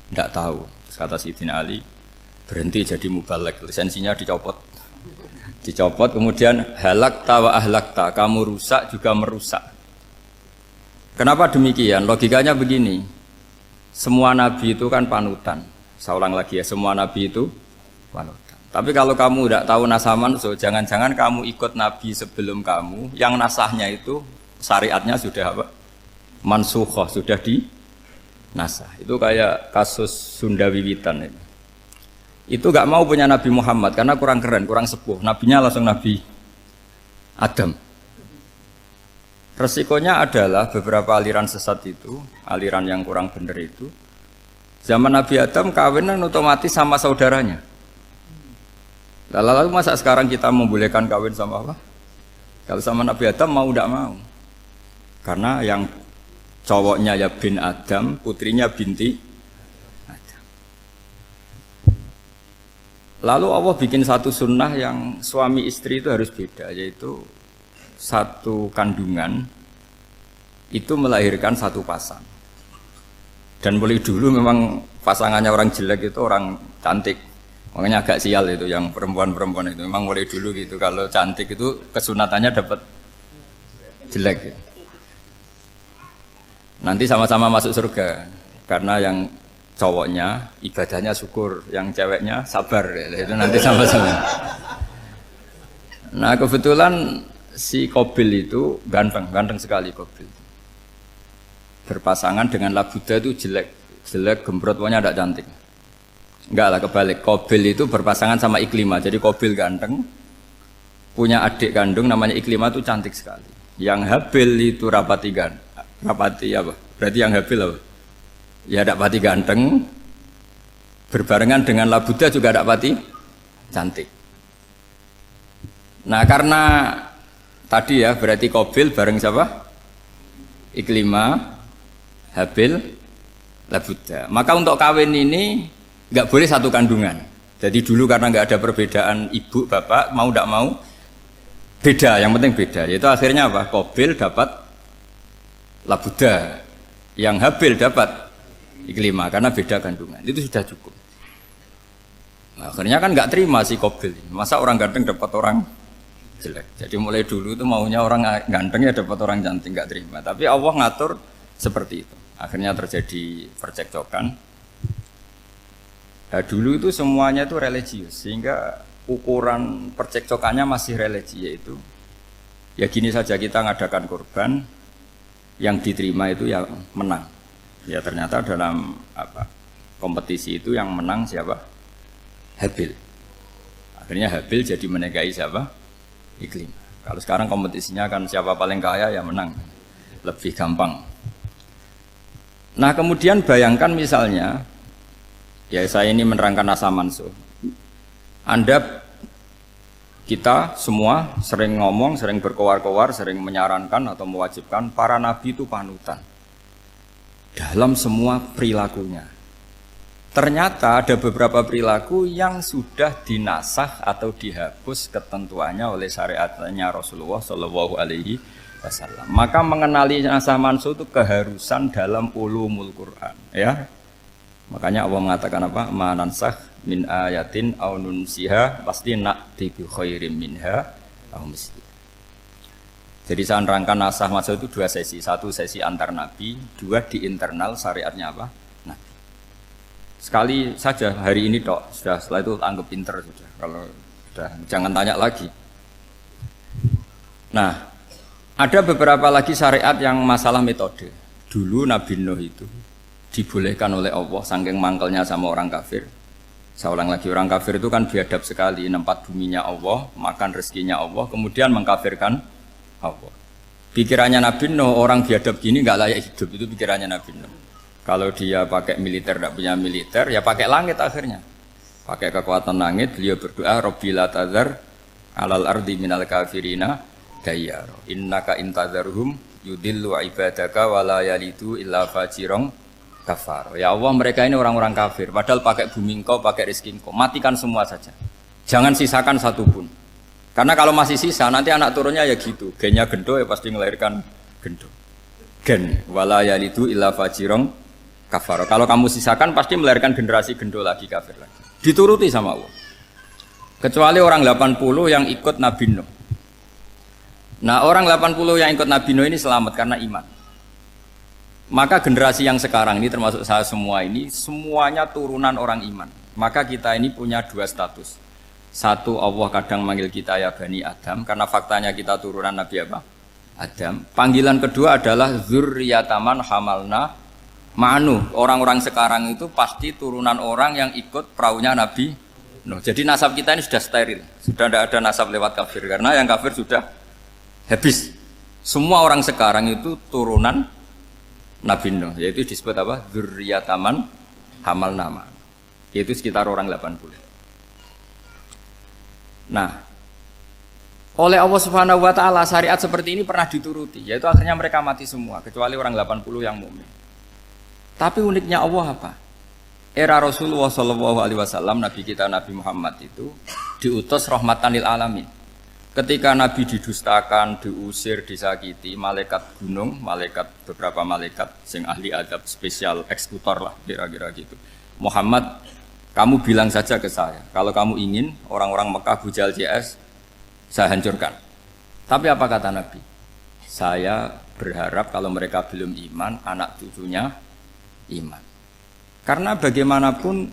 Enggak tahu. Terus kata Sayyidina Ali, berhenti jadi mubalek, lisensinya dicopot. Dicopot, kemudian halakta wa ahlakta, kamu rusak juga merusak. Kenapa demikian? Logikanya begini, semua nabi itu kan panutan. Saya ulang lagi ya, semua nabi itu panutan. Tapi kalau kamu tidak tahu nasaman, so jangan-jangan kamu ikut nabi sebelum kamu, yang nasahnya itu syariatnya sudah apa? Mansukhoh, sudah di nasah. Itu kayak kasus Sunda Wiwitan ini. Itu gak mau punya Nabi Muhammad karena kurang keren, kurang sepuh. Nabinya langsung Nabi Adam. Resikonya adalah beberapa aliran sesat itu, aliran yang kurang benar itu, zaman Nabi Adam kawinan otomatis sama saudaranya. Lalu masa sekarang kita membolehkan kawin sama apa? Kalau sama Nabi Adam mau tidak mau. Karena yang cowoknya ya bin Adam, putrinya binti Adam. Lalu Allah bikin satu sunnah yang suami istri itu harus beda, yaitu satu kandungan itu melahirkan satu pasang. Dan mulai dulu memang pasangannya orang jelek itu orang cantik. Makanya agak sial itu yang perempuan-perempuan itu. Memang mulai dulu gitu. Kalau cantik itu kesunatannya dapat jelek. Nanti sama-sama masuk surga. Karena yang cowoknya ibadahnya syukur, yang ceweknya sabar. Itu nanti sama-sama. Nah kebetulan si Qabil itu ganteng sekali Qabil. Berpasangan dengan Labuda itu jelek gembrot, pokoknya tidak cantik. Enggak lah, kebalik. Qabil itu berpasangan sama Iklimah. Jadi Qabil ganteng, punya adik kandung namanya Iklimah itu cantik sekali. Yang Habil itu rapati apa? Berarti yang Habil apa? Ya rapati ganteng, berbarengan dengan Labuda juga rapati cantik. Nah karena tadi ya berarti Qabil bareng siapa? Iklimah, Habil, Labuda. Maka untuk kawin ini nggak boleh satu kandungan. Jadi dulu karena nggak ada perbedaan ibu bapak, mau tidak mau beda. Yang penting beda. Yaitu akhirnya apa? Qabil dapat Labuda, yang Habil dapat Iklimah karena beda kandungan. Itu sudah cukup. Nah, akhirnya kan nggak terima si Qabil. Masa orang ganteng dapat orang jelek. Jadi mulai dulu itu maunya orang ganteng ya dapat orang cantik, nggak terima. Tapi Allah ngatur seperti itu. Akhirnya terjadi percekcokan. Nah, dulu itu semuanya itu religius, sehingga ukuran percekcokannya masih religi, yaitu ya gini saja, kita ngadakan kurban, yang diterima itu ya menang. Ya ternyata dalam kompetisi itu yang menang siapa? Habil. Akhirnya Habil jadi menikahi siapa? Iklimah. Kalau sekarang kompetisinya kan siapa paling kaya ya menang, lebih gampang. Nah kemudian bayangkan misalnya, ya saya ini menerangkan asa mansuh. Kita semua sering ngomong, sering berkoar-koar, sering menyarankan atau mewajibkan para nabi itu panutan dalam semua perilakunya. Ternyata ada beberapa perilaku yang sudah dinasakh atau dihapus ketentuannya oleh syariatnya Rasulullah Shallallahu Alaihi Wasallam. Maka mengenali nasakh mansuh itu keharusan dalam ulumul Quran. Ya, makanya Allah mengatakan apa? Manansakh min ayatin aw nunsiha pasti na'ti bi khairim minha aw misli. Jadi saya nerangkan nasakh mansuh itu dua sesi. Satu sesi antar nabi, dua di internal syariatnya apa? Nabi. Sekali saja hari ini tok, sudah setelah itu anggap pinter sudah. Kalau sudah jangan tanya lagi. Nah, ada beberapa lagi syariat yang masalah metode. Dulu Nabi Nuh itu dibolehkan oleh Allah saking mangkelnya sama orang kafir. Saya ulang lagi, orang kafir itu kan biadab sekali, nempat buminya Allah, makan rezekinya Allah, kemudian mengkafirkan Allah. Pikirannya Nabi Nuh, orang biadab gini nggak layak hidup, itu pikirannya Nabi Nuh. Kalau dia pakai militer, tidak punya militer, ya pakai langit akhirnya. Pakai kekuatan langit, beliau berdoa, Rabbi la tadzar alal ardi minal kafirina dayyar. Innaka intadzarhum yudillu ibadaka wa la yalidu illa fajirong kafar. Ya Allah, mereka ini orang-orang kafir, padahal pakai bumi engkau, pakai rezeki engkau, matikan semua saja. Jangan sisakan satupun. Karena kalau masih sisa, nanti anak turunnya ya gitu. Gennya gendo ya pasti melahirkan gendo. Gen, wala yalidu illa fajirong kafar. Kalau kamu sisakan pasti melahirkan generasi gendo lagi, kafir lagi. Dituruti sama Allah. Kecuali orang 80 yang ikut Nabi Nuh. Nah orang 80 yang ikut Nabi Nuh ini selamat karena iman. Maka generasi yang sekarang ini termasuk saya semua ini, semuanya turunan orang iman. Maka kita ini punya dua status. Satu, Allah kadang manggil kita ya Bani Adam, karena faktanya kita turunan Nabi apa? Adam. Panggilan kedua adalah Zurriyataman Hamalna Ma'anu. Orang-orang sekarang itu pasti turunan orang yang ikut perahunya Nabi Nuh. Jadi nasab kita ini sudah steril, sudah tidak ada nasab lewat kafir, karena yang kafir sudah habis. Semua orang sekarang itu turunan Nabi Nuh, yaitu disebut apa? Zurriyataman Hamalna Ma'anu. Yaitu sekitar orang 80. Nah, oleh Allah Subhanahu wa taala syariat seperti ini pernah dituruti, yaitu akhirnya mereka mati semua kecuali orang 80 yang mukmin. Tapi uniknya Allah apa? Era Rasulullah Shallallahu Alaihi Wasallam, Nabi kita Nabi Muhammad itu diutus rahmatan lil alamin. Ketika Nabi didustakan, diusir, disakiti, malaikat gunung, beberapa malaikat sing ahli adab spesial eksekutor lah kira-kira gitu. Muhammad, kamu bilang saja ke saya, kalau kamu ingin orang-orang Mekah Bujal CS, saya hancurkan. Tapi apa kata Nabi? Saya berharap kalau mereka belum iman, anak cucunya iman. Karena bagaimanapun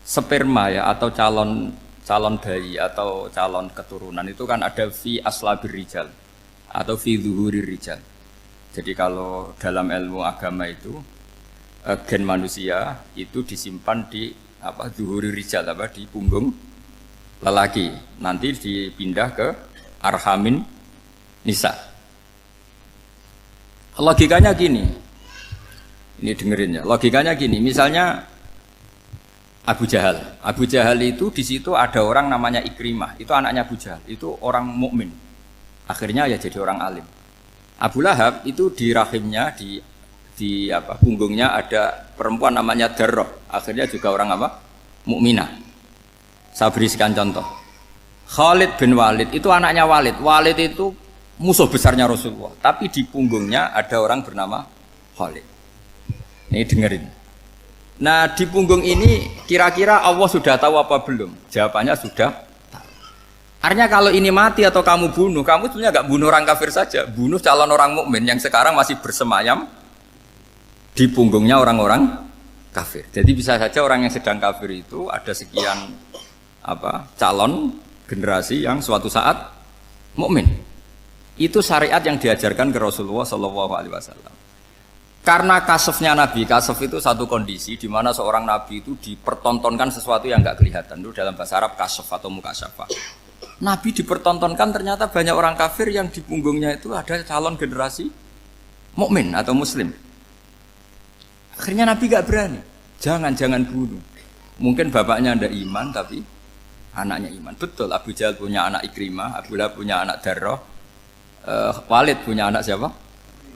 sperma ya atau calon bayi atau calon keturunan itu kan ada fi aslabir rijal atau fi zuhurir rijal. Jadi kalau dalam ilmu agama itu gen manusia itu disimpan di zuhurir rijal di punggung lelaki. Nanti dipindah ke arhamin nisa. Logikanya gini. Ini dengerin ya. Logikanya gini, misalnya Abu Jahal. Abu Jahal itu di situ ada orang namanya Ikrimah. Itu anaknya Abu Jahal. Itu orang mukmin. Akhirnya ya jadi orang alim. Abu Lahab itu di rahimnya di punggungnya ada perempuan namanya Darroh. Akhirnya juga orang mukminah. Saya berikan contoh. Khalid bin Walid itu anaknya Walid. Walid itu musuh besarnya Rasulullah. Tapi di punggungnya ada orang bernama Khalid. Ini dengerin. Nah di punggung ini kira-kira Allah sudah tahu apa belum? Jawabannya sudah tahu. Artinya kalau ini mati atau kamu bunuh, kamu sebenarnya nggak bunuh orang kafir saja, bunuh calon orang mukmin yang sekarang masih bersemayam di punggungnya orang-orang kafir. Jadi bisa saja orang yang sedang kafir itu ada sekian calon generasi yang suatu saat mukmin. Itu syariat yang diajarkan ke Rasulullah SAW. Karena kasofnya Nabi, kasof itu satu kondisi di mana seorang Nabi itu dipertontonkan sesuatu yang nggak kelihatan. Itu dalam bahasa Arab kasof atau mukasyafa. Nabi dipertontonkan ternyata banyak orang kafir yang di punggungnya itu ada calon generasi mukmin atau muslim. Akhirnya Nabi nggak berani. Jangan bunuh. Mungkin bapaknya ada iman tapi anaknya iman. Betul, Abu Jahal punya anak Ikrimah, Abu Lahab punya anak Darroh, Walid punya anak siapa?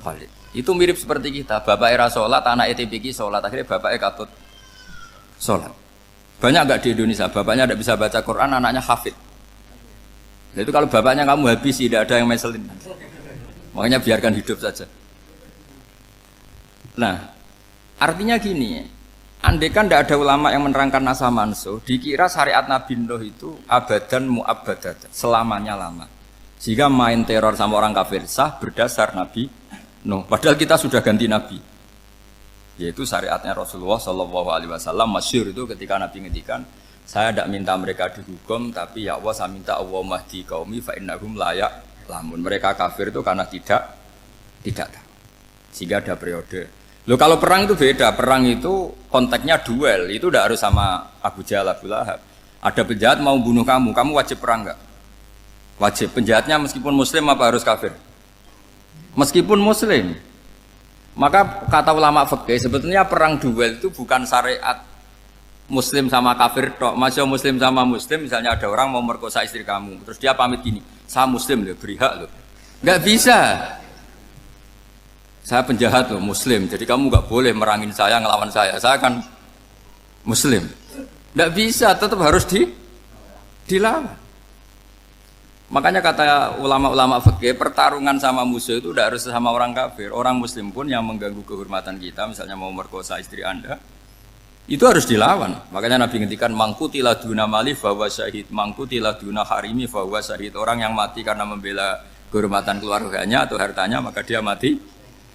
Walid. Itu mirip seperti kita, bapak era sholat, anak ETPK sholat, akhirnya bapaknya katut sholat. Banyak nggak di Indonesia, bapaknya tidak bisa baca Quran, anaknya hafid. Itu kalau bapaknya kamu habisi, tidak ada yang meselin. Makanya biarkan hidup saja. Nah, artinya gini, andaikan tidak ada ulama yang menerangkan nasa mansuh, dikira syariat Nabi Nuh itu abadan mu'abbadat, selamanya lama. Sehingga main teror sama orang kafir sah berdasar Nabi Nuh, padahal kita sudah ganti Nabi, yaitu syariatnya Rasulullah SAW. Masyhur itu ketika Nabi ngendikan, saya tidak minta mereka dihukum, tapi ya Allah saya minta Allah mahdi qaumi fa innahum layak lamun. Mereka kafir itu karena tidak tahu. Sehingga ada periode. Loh kalau perang itu beda, perang itu konteksnya duel, itu tidak harus sama Abu Jahal, Abu Lahab. Ada penjahat mau bunuh kamu wajib perang enggak? Wajib. Penjahatnya meskipun muslim apa harus kafir? Meskipun muslim. Maka kata ulama fikih sebetulnya perang duel itu bukan syariat muslim sama kafir tok. Masih muslim sama muslim, misalnya ada orang mau merkosa istri kamu, terus dia pamit gini, saya muslim loh, beri hak loh. Nggak bisa. Saya penjahat loh, muslim, jadi kamu nggak boleh merangin saya, ngelawan saya kan muslim. Nggak bisa, tetap harus dilawan. Makanya kata ulama-ulama fikih, pertarungan sama musuh itu tidak harus sama orang kafir. Orang muslim pun yang mengganggu kehormatan kita, misalnya mau merkosa istri Anda, itu harus dilawan. Makanya Nabi ngendikan mangkutila duna mali fahuwa syahid, mangkutila duna harimi fahuwa syahid. Orang yang mati karena membela kehormatan keluarganya atau hartanya, maka dia mati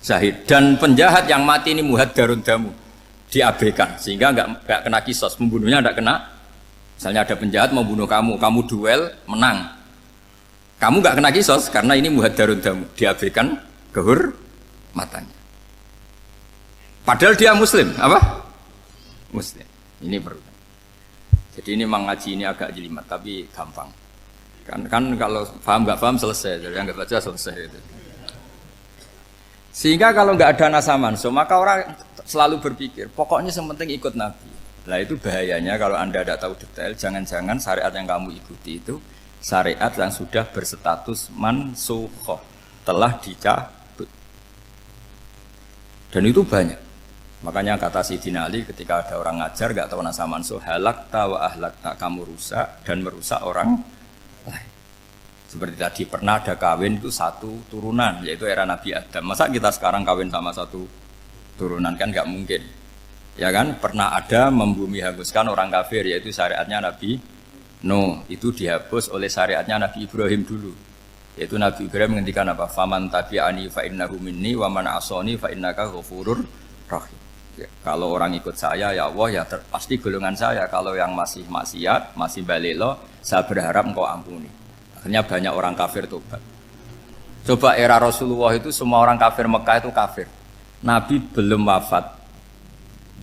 syahid. Dan penjahat yang mati ini muhaddarun damu, diabaikan sehingga enggak kena kisos, membunuhnya enggak kena. Misalnya ada penjahat mau bunuh kamu duel, menang. Kamu nggak kena kisos karena ini muhaddarun damu, diabaikan kehormatannya. Padahal dia muslim, apa? Muslim. Ini perlu. Jadi ini mengaji ini agak jelimet tapi gampang. Kan kalau paham nggak paham selesai, jadi nggak baca selesai itu. Sehingga kalau nggak ada nasa mansuh, maka orang selalu berpikir, pokoknya yang penting ikut Nabi. Nah itu bahayanya kalau Anda tidak tahu detail, jangan-jangan syariat yang kamu ikuti itu syariat yang sudah berstatus mansukhoh, telah dicabut. Dan itu banyak. Makanya kata Sayyidina Ali ketika ada orang ngajar gak tahu nasa mansuh, halakta wa ahlakta, kamu rusak dan merusak orang lain. Seperti tadi pernah ada kawin itu satu turunan, yaitu era Nabi Adam. Masa kita sekarang kawin sama satu turunan, kan gak mungkin. Ya kan, pernah ada membumi hanguskan orang kafir, yaitu syariatnya Nabi Nuh, itu dihapus oleh syariatnya Nabi Ibrahim dulu. Yaitu Nabi Ibrahim menghentikan apa? Faman tabi'ani fa innahu minni wa man asani fa innaka ghafurur rahim. Ya, kalau orang ikut saya ya Allah ya pasti golongan saya. Kalau yang masih maksiat, masih balelo, saya berharap engkau ampuni. Akhirnya banyak orang kafir tobat. Coba era Rasulullah itu semua orang kafir Mekah itu kafir. Nabi belum wafat.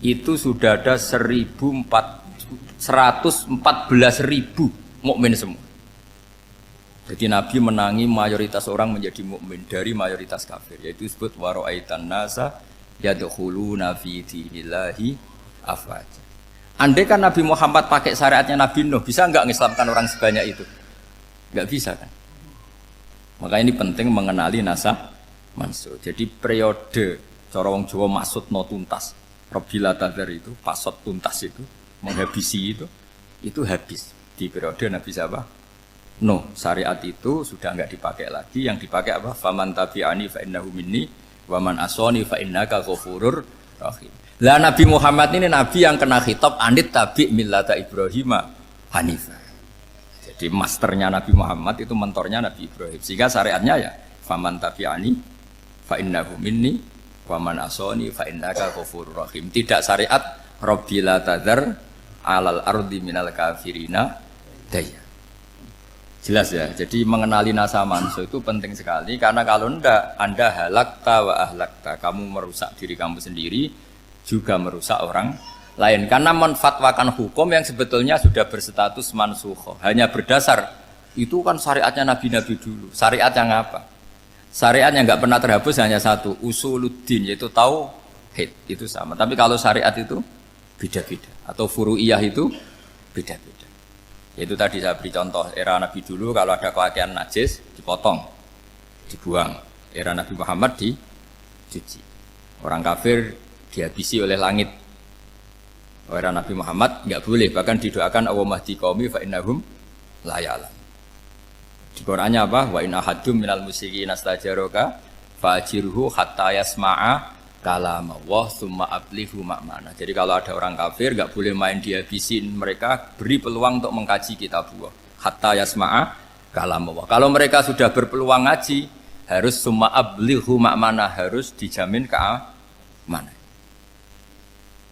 Itu sudah ada 114.000 mukmin semua. Jadi Nabi menangi mayoritas orang menjadi mukmin dari mayoritas kafir, yaitu disebut wara'aitan nasa yadkhuluna fi dinillahi afwaja. Andai kan Nabi Muhammad pakai syariatnya Nabi Nuh, bisa enggak mengislamkan orang sebanyak itu? Enggak bisa kan? Maka ini penting mengenali nasah mansur. Jadi periode cara wong Jawa maksud no tuntas. Robila tadar itu, pasot tuntas itu, menghabisi itu habis di periode Nabi siapa? No, syariat itu sudah enggak dipakai lagi. Yang dipakai apa? Faman tabi'ani fa innahu minni wa man asani fa innaka ghafurur rahim. Lah Nabi Muhammad ini nabi yang kena khitab anit tabi' millata Ibrahim hanifah. Jadi masternya Nabi Muhammad itu mentornya Nabi Ibrahim. Sehingga syariatnya ya faman tabi'ani fa innahu minni wa man asani fa innaka ghafurur rahim. Tidak syariat rabbila tadzar alal ardi minal kafirina daya. Jelas ya, jadi mengenali nasa manso itu penting sekali. Karena kalau tidak, Anda halakta wa ahlakta, kamu merusak diri kamu sendiri, juga merusak orang lain. Karena menfatwakan hukum yang sebetulnya sudah berstatus mansukho, hanya berdasar, itu kan syariatnya nabi-nabi dulu. Syariat yang apa? Syariat yang nggak pernah terhapus hanya satu, usuluddin, yaitu tauhid, itu sama. Tapi kalau syariat itu beda-beda, atau furu'iyah itu beda-beda. Itu tadi saya beri contoh, era Nabi dulu kalau ada pakaian najis dipotong, dibuang. Era Nabi Muhammad dicuci. Orang kafir dihabisi oleh langit. Era Nabi Muhammad nggak boleh, bahkan didoakan Allahumma hdi qaumi fa innahum la ya'lamun. Di Qur'annya apa? Wa in ahadum minal musyrikin astajaraka fa'jirhu hatta yasma'a kalam Allah summa ablihu makmana. Jadi kalau ada orang kafir nggak boleh main dihabisin, mereka beri peluang untuk mengkaji kitabullah hatta yasma'a kalam Allah. Kalau mereka sudah berpeluang ngaji, harus summa ablihu makmana, harus dijamin keamanan.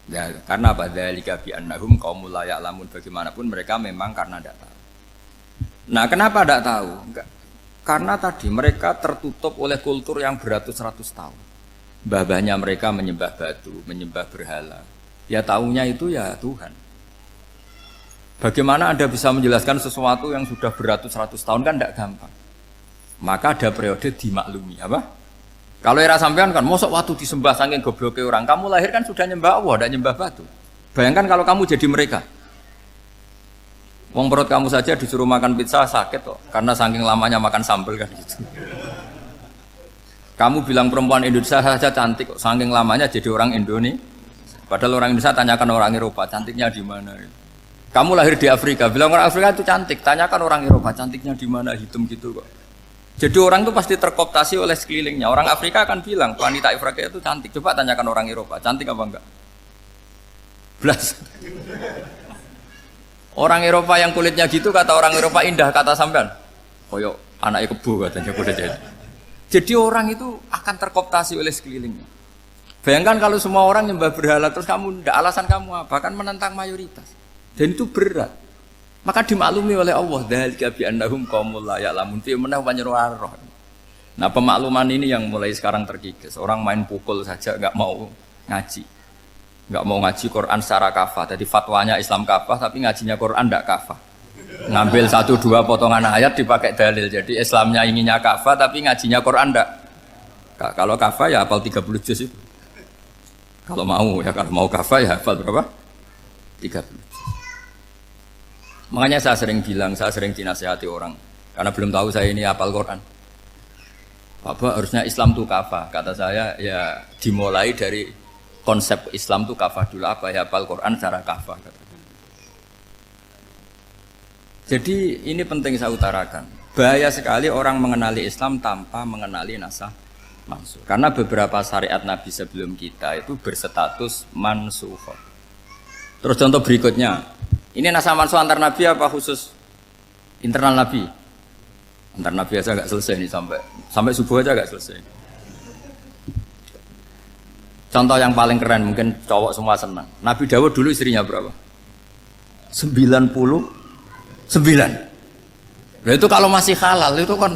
Ya, karena apa? Dzalika bi annahum qaumul la ya'lamun. Bagaimanapun mereka memang karena tidak tahu. Nah, kenapa tidak tahu? Enggak. Karena tadi mereka tertutup oleh kultur yang beratus-ratus tahun. Mbah-mbahnya mereka menyembah batu, menyembah berhala. Ya taunya itu ya Tuhan. Bagaimana Anda bisa menjelaskan sesuatu yang sudah beratus-ratus tahun kan tidak gampang. Maka ada periode dimaklumi, apa? Kalau era sampean kan, mosok waktu disembah saking gobloknya orang, kamu lahir kan sudah nyembah Allah, tidak nyembah batu. Bayangkan kalau kamu jadi mereka. Wong perut kamu saja disuruh makan pizza sakit kok, karena saking lamanya makan sambal kan gitu. Kamu bilang perempuan Indonesia saja cantik kok, saking lamanya jadi orang Indonesia. Padahal orang Indonesia tanyakan orang Eropa, cantiknya di mana? Kamu lahir di Afrika, bilang orang Afrika itu cantik, tanyakan orang Eropa, cantiknya di mana? Hitam gitu kok. Jadi orang itu pasti terkooptasi oleh sekelilingnya. Orang Afrika akan bilang wanita Afrika itu cantik. Coba tanyakan orang Eropa, cantik apa enggak? Belas. Orang Eropa yang kulitnya gitu kata orang Eropa indah, kata sampean. Koyok anaknya kebo katanya udah jadi. Jadi orang itu akan terkooptasi oleh sekelilingnya. Bayangkan kalau semua orang nyembah berhala terus kamu ndak, alasan kamu apa? Kan menentang mayoritas. Dan itu berat. Maka dimaklumi oleh Allah, dzalika bi annahum qaumul la ya'lamun fi manah panyeruar. Nah, pemakluman ini yang mulai sekarang terkikis. Orang main pukul saja enggak mau ngaji. Enggak mau ngaji Quran secara kafah. Jadi fatwanya Islam kafah tapi ngajinya Quran enggak kafah. Ngambil 1-2 potongan ayat dipakai dalil. Jadi Islamnya inginnya kafah tapi ngajinya Quran enggak. Kalau kafah ya hafal 30 juz itu. Kalau mau ya, kalau mau kafah ya hafal berapa? 30 juz. Makanya saya sering bilang, saya sering dinasihati orang karena belum tahu saya ini hafal Quran. Bapak harusnya Islam itu kafah. Kata saya ya dimulai dari konsep Islam itu kafah dulu, apa ya hafal Quran secara kafah. Jadi ini penting saya utarakan. Bahaya sekali orang mengenali Islam tanpa mengenali nasah mansukh. Karena beberapa syariat Nabi sebelum kita itu berstatus mansukh. Terus contoh berikutnya, ini nasah mansukh antar Nabi apa khusus internal Nabi? Ntar Nabi aja nggak selesai nih sampai subuh aja nggak selesai. Contoh yang paling keren mungkin cowok semua senang. Nabi Dawud dulu istrinya berapa? 99. Nah itu kalau masih halal itu kan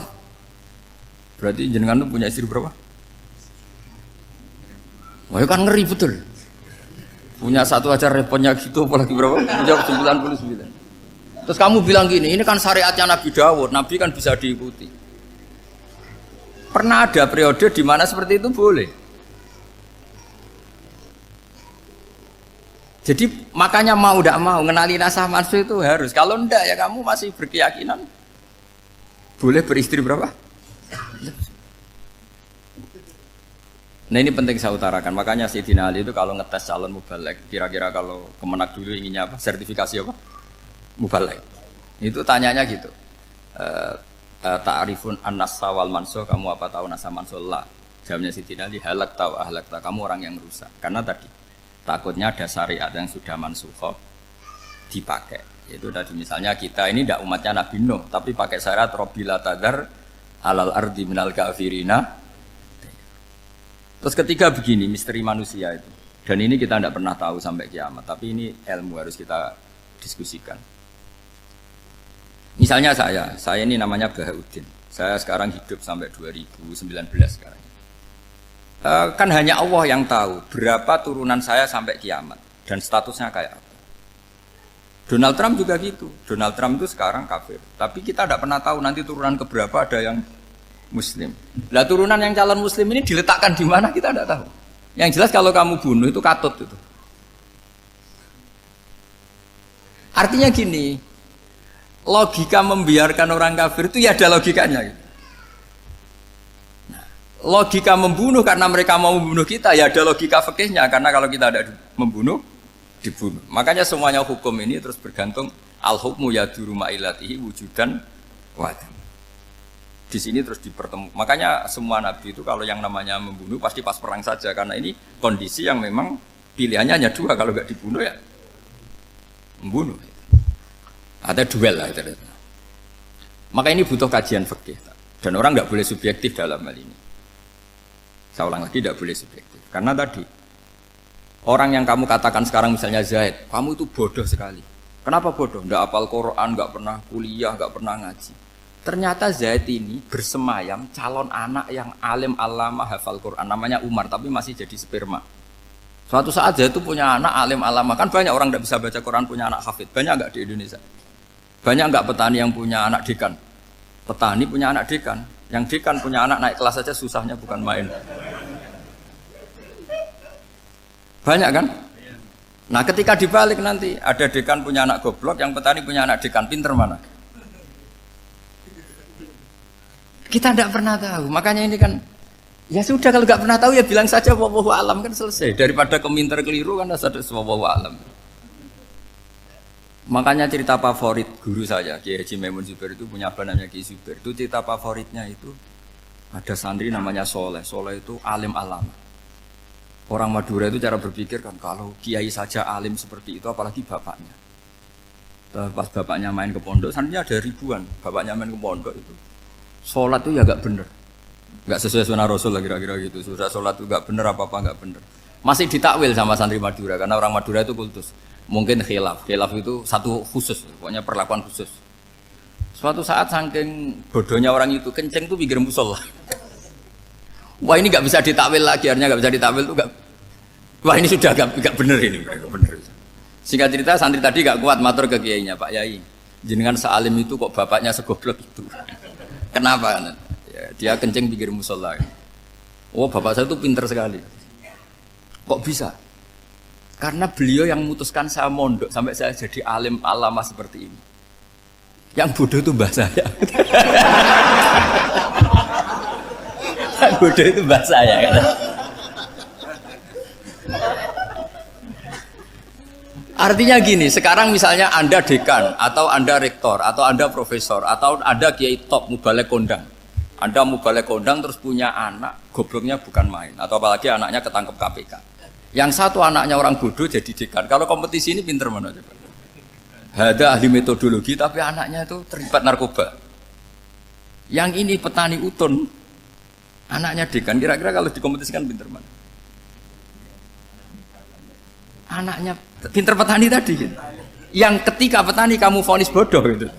berarti jenengan tuh punya istri berapa? Wah itu kan ngeri betul. Punya satu aja repotnya gitu apalagi berapa? Punya 99. Terus kamu bilang gini, ini kan syariatnya Nabi Dawud, Nabi kan bisa diikuti. Pernah ada periode di mana seperti itu boleh. Jadi makanya mau tidak mau ngenali nasah mansuh itu harus. Kalau enggak ya kamu masih berkeyakinan boleh beristri berapa? Nah ini penting saya utarakan. Makanya Sayyidina Ali itu kalau ngetes calon mubalek, kira-kira kalau Kemenak dulu inginnya apa? Sertifikasi apa? Mubalek. Itu tanyanya gitu. Ta'rifun an-nassa wal mansuh, kamu apa tahu nasa mansuh? La. Jawabnya Sayyidina Ali, halak tahu ahlak tahu, kamu orang yang rusak. Karena tadi takutnya ada syariat yang sudah mansukhoh dipakai. Itu tadi misalnya kita ini tidak umatnya Nabi Nuh, tapi pakai syarat Robbila tadar alal ardi minal kafirina. Terus ketiga begini, misteri manusia itu. Dan ini kita tidak pernah tahu sampai kiamat, tapi ini ilmu harus kita diskusikan. Misalnya saya ini namanya Bahauddin. Saya sekarang hidup sampai 2019 sekarang. Kan hanya Allah yang tahu berapa turunan saya sampai kiamat dan statusnya kayak apa. Donald Trump juga gitu. Donald Trump itu sekarang kafir, tapi kita tidak pernah tahu nanti turunan keberapa ada yang Muslim. Lah turunan yang calon Muslim ini diletakkan di mana kita tidak tahu. Yang jelas kalau kamu bunuh itu katut itu. Artinya gini, logika membiarkan orang kafir itu ya ada logikanya. Nah, logika membunuh karena mereka mau membunuh kita ya ada logika fikihnya, karena kalau kita ada membunuh dibunuh. Makanya semuanya hukum ini terus bergantung al-hukmu yaduru ma'ilatihi wujudan wadam. Di sini terus dipertemukan. Makanya semua nabi itu kalau yang namanya membunuh pasti pas perang saja, karena ini kondisi yang memang pilihannya hanya dua, kalau nggak dibunuh ya membunuh. Ada duel lah itu. Maka ini butuh kajian fikih dan orang nggak boleh subjektif dalam hal ini. Saya ulang lagi, tidak boleh subjektif karena tadi orang yang kamu katakan sekarang misalnya Zaid, kamu itu bodoh sekali. Kenapa bodoh? Nggak hafal Quran, nggak pernah kuliah, nggak pernah ngaji. Ternyata Zaid ini bersemayam calon anak yang alim alama hafal Quran, namanya Umar, tapi masih jadi sperma. Suatu saat Zaid itu punya anak alim alama, kan banyak orang nggak bisa baca Quran punya anak hafid, banyak nggak di Indonesia? Banyak nggak petani yang punya anak dekan? Petani punya anak dekan, yang dekan punya anak naik kelas saja susahnya bukan main. Banyak kan? Nah ketika dibalik nanti ada dekan punya anak goblok, yang petani punya anak dekan, pinter mana? Kita tidak pernah tahu, makanya ini kan ya sudah, kalau nggak pernah tahu ya bilang saja wallahu alam, kan selesai. Daripada keminter keliru kan ada wallahu alam. Makanya cerita favorit guru saya Kiai Haji Maimun Zubair itu punya apa namanya Kiai Zubair. Itu cerita favoritnya itu ada santri namanya Soleh. Soleh itu alim alama. Orang Madura itu cara berpikir kan kalau kiai saja alim seperti itu, apalagi bapaknya. Pas bapaknya main ke pondok, santrinya ada ribuan. Bapaknya main ke pondok itu sholat itu ya nggak bener, nggak sesuai sunnah Rasul lah kira-kira gitu. Sudah sholat itu nggak bener, apa-apa nggak bener. Masih ditakwil sama santri Madura karena orang Madura itu kultus. Mungkin khilaf itu satu khusus, pokoknya perlakuan khusus. Suatu saat saking bodohnya orang itu kenceng tuh pinggir musola. Wah ini nggak bisa ditakwil lagi, akhirnya nggak bisa ditakwil tuh nggak. Wah ini sudah nggak bener ini, nggak bener. Singkat cerita santri tadi nggak kuat matur ke kiainya, Pak Yai, jenengan sealim itu kok bapaknya segoblok itu. Kenapa? Ya, dia kenceng pinggir musola. Oh bapak saya tuh pinter sekali. Kok bisa? Karena beliau yang memutuskan saya mondok sampai saya jadi alim alama seperti ini. Yang bodoh itu mbah saya. Yang bodoh itu mbah saya kan. Artinya gini, sekarang misalnya Anda dekan atau Anda rektor atau Anda profesor atau Anda kiai top mubalek kondang. Anda mubalek kondang terus punya anak, gobloknya bukan main, atau apalagi anaknya ketangkep KPK. Yang satu anaknya orang bodoh jadi dekan. Kalau kompetisi ini pinter mana coba? Ada ahli metodologi tapi anaknya itu terlibat narkoba. Yang ini petani utun, anaknya dekan. Kira-kira kalau dikompetisikan pinter mana? Anaknya pinter petani tadi gitu. Yang ketika petani kamu vonis bodoh gitu.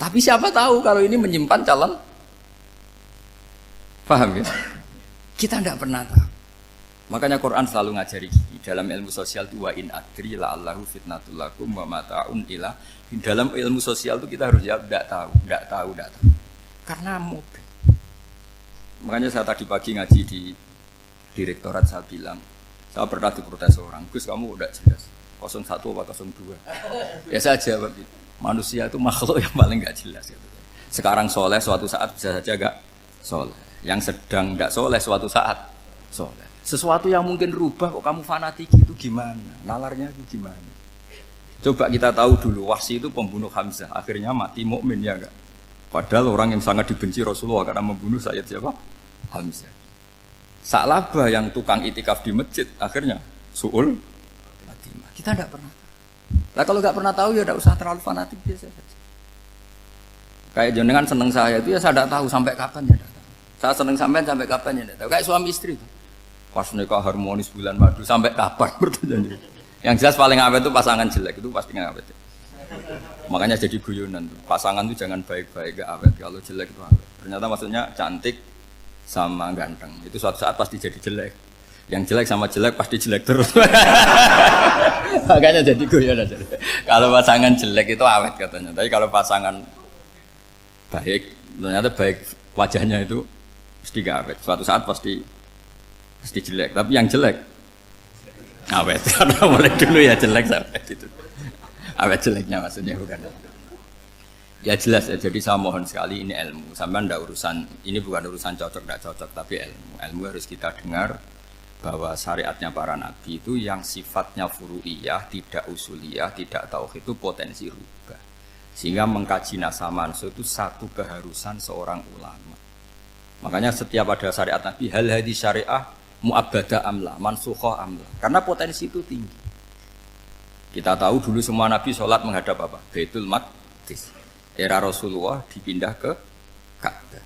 Tapi siapa tahu kalau ini menyimpan calon. Paham ya? Kita tidak pernah tahu. Makanya Quran selalu ngajari dalam ilmu sosial itu wa in adri la allahu fitnatul lakum wa mata'un ila. Dalam ilmu sosial itu kita harus jawab tidak tahu. Karena mungkin. Makanya saya tadi pagi ngaji di direktorat saya bilang, saya pernah diprotes orang, Gus kamu udah jelas 01 apa 02. Ya saya jawab gitu. Manusia itu makhluk yang paling nggak jelas gitu. Sekarang soleh suatu saat bisa saja nggak soleh. Yang sedang nggak soleh suatu saat soleh. Sesuatu yang mungkin rubah kok kamu fanatik itu gimana? Nalarnya itu gimana? Coba kita tahu dulu Wahsy itu pembunuh Hamzah, akhirnya mati mukmin ya enggak? Padahal orang yang sangat dibenci Rasulullah karena membunuh Sayyid siapa? Hamzah. Sa'labah yang tukang itikaf di masjid akhirnya su'ul khatimah. Kita tidak pernah. Lah kalau nggak pernah tahu ya tidak usah terlalu fanatik biasa saja. Kayak jenengan seneng saya itu ya saya tidak tahu sampai kapan ya. Saya seneng sampean sampai kapan ya tidak tahu. Kayak suami istri itu. Pas nikah harmonis bulan madu sampai kapan bertanya. Yang jelas paling awet itu pasangan jelek itu pasti nggak awet. Makanya jadi guyonan tuh. Pasangan itu jangan baik-baik gak awet, kalau jelek itu awet. Ternyata maksudnya cantik sama ganteng. Itu suatu saat pasti jadi jelek. Yang jelek sama jelek pasti jelek terus. Makanya jadi guyonan. Kalau pasangan jelek itu awet katanya. Tapi kalau pasangan baik, ternyata baik wajahnya itu pasti gak awet. Suatu saat pasti jelek. Tapi yang jelek awet. Karena mulai dulu ya jelek sampai gitu. Awet jeleknya maksudnya bukan. Ya jelas ya, jadi saya mohon sekali ini ilmu. Sampai ndak urusan, ini bukan urusan cocok ndak cocok, tapi ilmu. Ilmu harus kita dengar bahwa syariatnya para nabi itu yang sifatnya furu'iyah, tidak usuliyah, tidak tauhid itu potensi rubah. Sehingga mengkaji nasah mansuh itu satu keharusan seorang ulama. Makanya setiap ada syariat nabi, hal hadis syariah mu'abbadah amla, mansukhoh amla. Karena potensi itu tinggi. Kita tahu dulu semua nabi sholat menghadap apa? Baitul Maqdis. Era Rasulullah dipindah ke Ka'bah.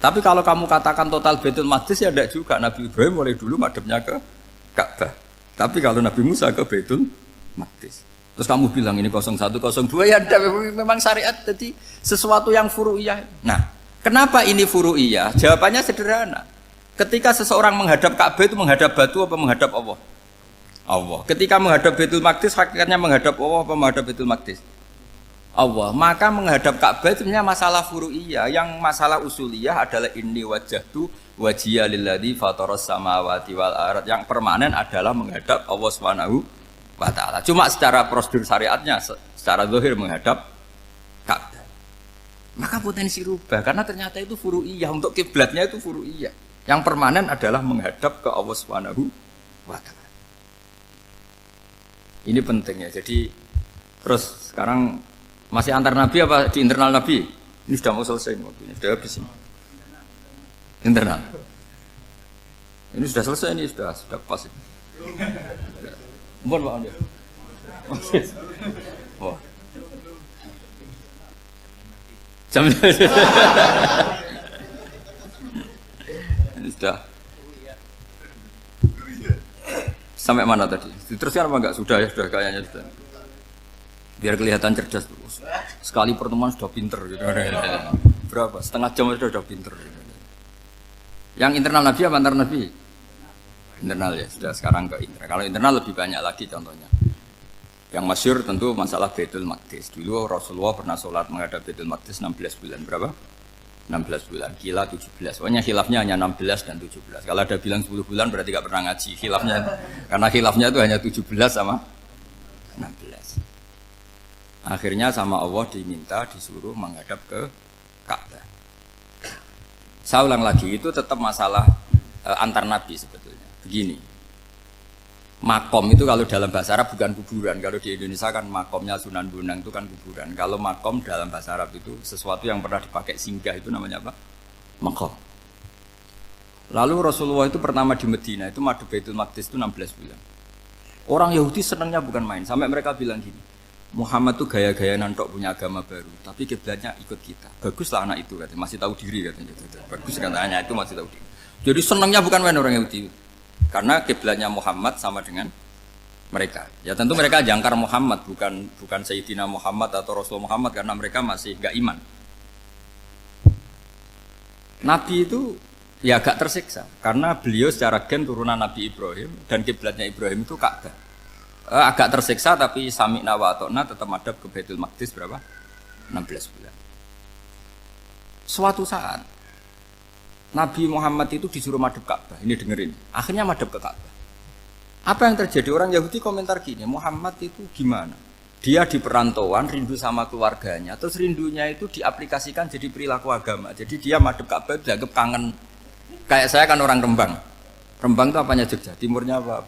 Tapi kalau kamu katakan total Baitul Maqdis ya tidak juga. Nabi Ibrahim mulai dulu madhabnya ke Ka'bah. Tapi kalau Nabi Musa ke Baitul Maqdis. Terus kamu bilang ini 01, 02 ya ada, memang syariat jadi sesuatu yang furu'iyah. Nah, kenapa ini furu'iyah? Jawabannya sederhana. Ketika seseorang menghadap Ka'bah itu menghadap batu apa menghadap Allah? Allah. Ketika menghadap Baitul Maqdis hakikatnya menghadap Allah apa menghadap Baitul Maqdis? Allah. Maka menghadap Ka'bah itu sebenarnya masalah furu'iyah. Yang masalah usuliyah adalah inni wajjahtu wajhiya lilladzi fataras samawati wal ardh. Yang permanen adalah menghadap Allah Subhanahu wa taala. Cuma secara prosedur syariatnya secara zahir menghadap Ka'bah. Maka potensi rubah karena ternyata itu furu'iyah, untuk kiblatnya itu furu'iyah. Yang permanen adalah menghadap ke Allah Subhanahu wa taala. Ini penting ya. Jadi terus sekarang masih antar nabi apa di internal nabi? Ini sudah mau selesai waktunya, sudah habis ini. Internal. Ini sudah selesai, ini sudah pas ini. Mohon Pak Andi. Oh. Jam ini sudah. Sampai mana tadi? Diteruskan apa enggak? Sudah ya, sudah kayaknya sudah. Biar kelihatan cerdas terus. Sekali pertemuan sudah pinter gitu. Berapa? Setengah jam sudah pinter. Yang internal nabi apa antar nabi? Internal ya, sudah sekarang ke internal. Kalau internal lebih banyak lagi contohnya. Yang masyhur tentu masalah Baitul Maqdis. Dulu Rasulullah pernah sholat menghadap Baitul Maqdis 16 bulan. Berapa? 16 bulan. Kila 17. Pokoknya khilafnya hanya 16 dan 17. Kalau ada bilang 10 bulan berarti gak pernah ngaji. Khilafnya, karena khilafnya itu hanya 17 sama 16. Akhirnya sama Allah diminta, disuruh menghadap ke Ka'bah. Saya ulang lagi, itu tetap masalah antar nabi sebetulnya. Begini, makom itu kalau dalam bahasa Arab bukan kuburan. Kalau di Indonesia kan makomnya Sunan Bonang itu kan kuburan. Kalau makom dalam bahasa Arab itu sesuatu yang pernah dipakai singgah, itu namanya apa? Makom. Lalu Rasulullah itu pertama di Medina itu madu Baitul Maqdis itu 16 bulan. Orang Yahudi senangnya bukan main, sampai mereka bilang gini, Muhammad tuh gaya-gaya nantok punya agama baru, tapi kiblatnya ikut kita. Baguslah anak itu katanya, masih tahu diri katanya. Bagus katanya itu masih tahu diri. Jadi senangnya bukan main orang Yahudi, karena kiblatnya Muhammad sama dengan mereka. Ya tentu mereka jangkar Muhammad, bukan Sayyidina Muhammad atau Rasul Muhammad karena mereka masih gak iman. Nabi itu ya agak tersiksa karena beliau secara gen turunan Nabi Ibrahim dan kiblatnya Ibrahim itu Ka'bah. Agak tersiksa tapi sami'na wa ata'na tetap madhab ke Baitul Maqdis berapa? 16 bulan. Suatu saat Nabi Muhammad itu disuruh madhab Ka'bah. Ini dengerin. Akhirnya madhab ke Ka'bah. Apa yang terjadi? Orang Yahudi komentar gini, Muhammad itu gimana? Dia di perantauan rindu sama keluarganya, terus rindunya itu diaplikasikan jadi perilaku agama. Jadi dia madhab Ka'bah dianggap kangen. Kayak saya kan orang Rembang. Rembang itu apanya Jogja? Timurnya apa?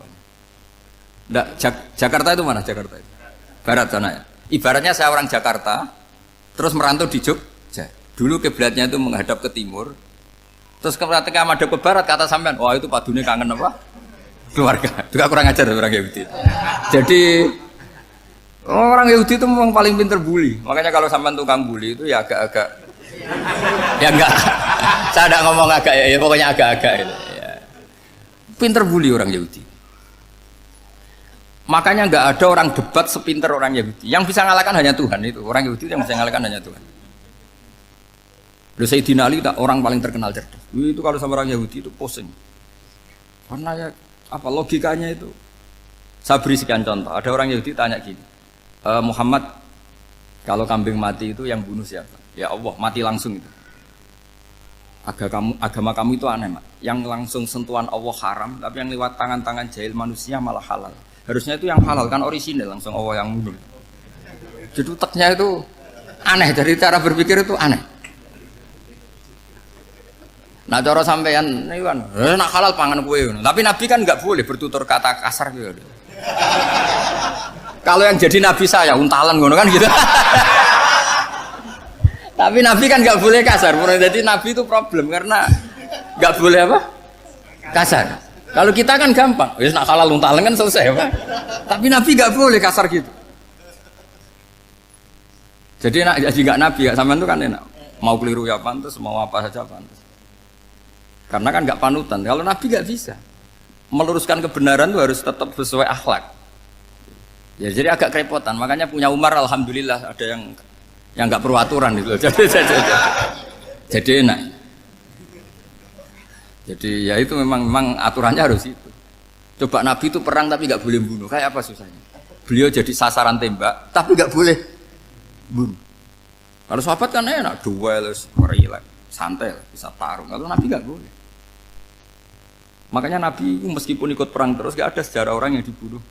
Nggak, Jakarta itu mana Jakarta itu? Barat sana ya. Ibaratnya saya orang Jakarta, terus merantau di Jogja. Dulu kiblatnya itu menghadap ke timur, terus ketika madhab ke barat kata sampean, wah itu padunya kangen apa? Keluarga. Juga kurang ajar orang Yahudi. Jadi orang Yahudi itu memang paling pinter bully. Makanya kalau sampean tukang bully itu ya agak-agak, ya enggak. Saya tidak ngomong agak ya, pokoknya agak-agak itu. Ya. Pinter bully orang Yahudi. Makanya nggak ada orang debat sepinter orang Yahudi. Yang bisa ngalahkan hanya Tuhan itu. Orang Yahudi yang bisa ngalahkan hanya Tuhan. Lalu Sayyidina Ali orang paling terkenal cerdas. Itu kalau sama orang Yahudi itu pusing. Karena ya apa logikanya itu? Saya beri sekian contoh. Ada orang Yahudi tanya gini, Muhammad, kalau kambing mati itu yang bunuh siapa? Ya Allah, mati langsung itu. Agama kamu itu aneh, Mak. Yang langsung sentuhan Allah haram, tapi yang lewat tangan-tangan jahil manusia malah halal. Harusnya itu yang halal kan orisinil langsung Allah yang bunuh. Jadi utaknya itu aneh, dari cara berpikir itu aneh. Nah cara sampean ini kan, nak halal pangan kue. Tapi Nabi kan nggak boleh bertutur kata kasar gitu. Kalau yang jadi Nabi saya untalan ngono kan gitu. Tapi Nabi kan nggak boleh kasar. Jadi Nabi itu problem karena nggak boleh apa? Kasar. Kalau kita kan gampang, nak halal untalan kan selesai apa? Tapi Nabi nggak boleh kasar gitu. Jadi nggak Nabi, ya sampean itu kan enak. Mau keliru ya pantas, mau apa saja pantas. Karena kan nggak panutan. Kalau Nabi nggak bisa. Meluruskan kebenaran itu harus tetap sesuai akhlak. Ya jadi agak kerepotan. Makanya punya Umar alhamdulillah ada yang nggak perlu aturan gitu. Jadi enak. Jadi ya itu memang aturannya harus itu. Coba Nabi itu perang tapi nggak boleh bunuh. Kayak apa susahnya? Beliau jadi sasaran tembak tapi nggak boleh bunuh. Kalau sahabat kan enak, duel, relax, santai, bisa tarung. Kalau Nabi nggak boleh. Makanya Nabi meskipun ikut perang terus nggak ada sejarah orang yang dibunuh.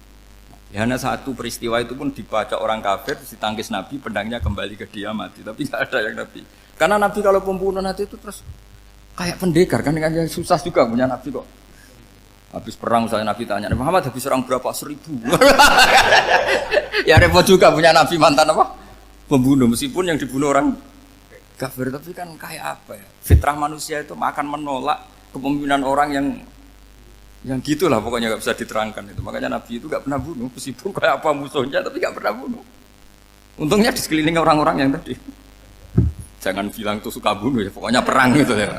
Ya hanya satu peristiwa itu pun dibaca orang kafir, ditangkis Nabi, pedangnya kembali ke dia mati. Tapi nggak ada yang Nabi. Karena Nabi kalau pembunuh nanti itu terus kayak pendekar kan susah juga punya Nabi kok. Habis perang misalnya Nabi tanya, Muhammad habis serang berapa? 1000. Ya repot juga punya Nabi mantan apa? Pembunuh meskipun yang dibunuh orang kafir, tapi kan kayak apa ya? Fitrah manusia itu akan menolak kepemimpinan orang yang gitulah pokoknya nggak bisa diterangkan itu. Makanya Nabi itu nggak pernah bunuh meskipun kayak apa musuhnya tapi nggak pernah bunuh. Untungnya di sekeliling orang-orang yang tadi. Jangan bilang tuh suka bunuh ya, pokoknya perang gitu ya.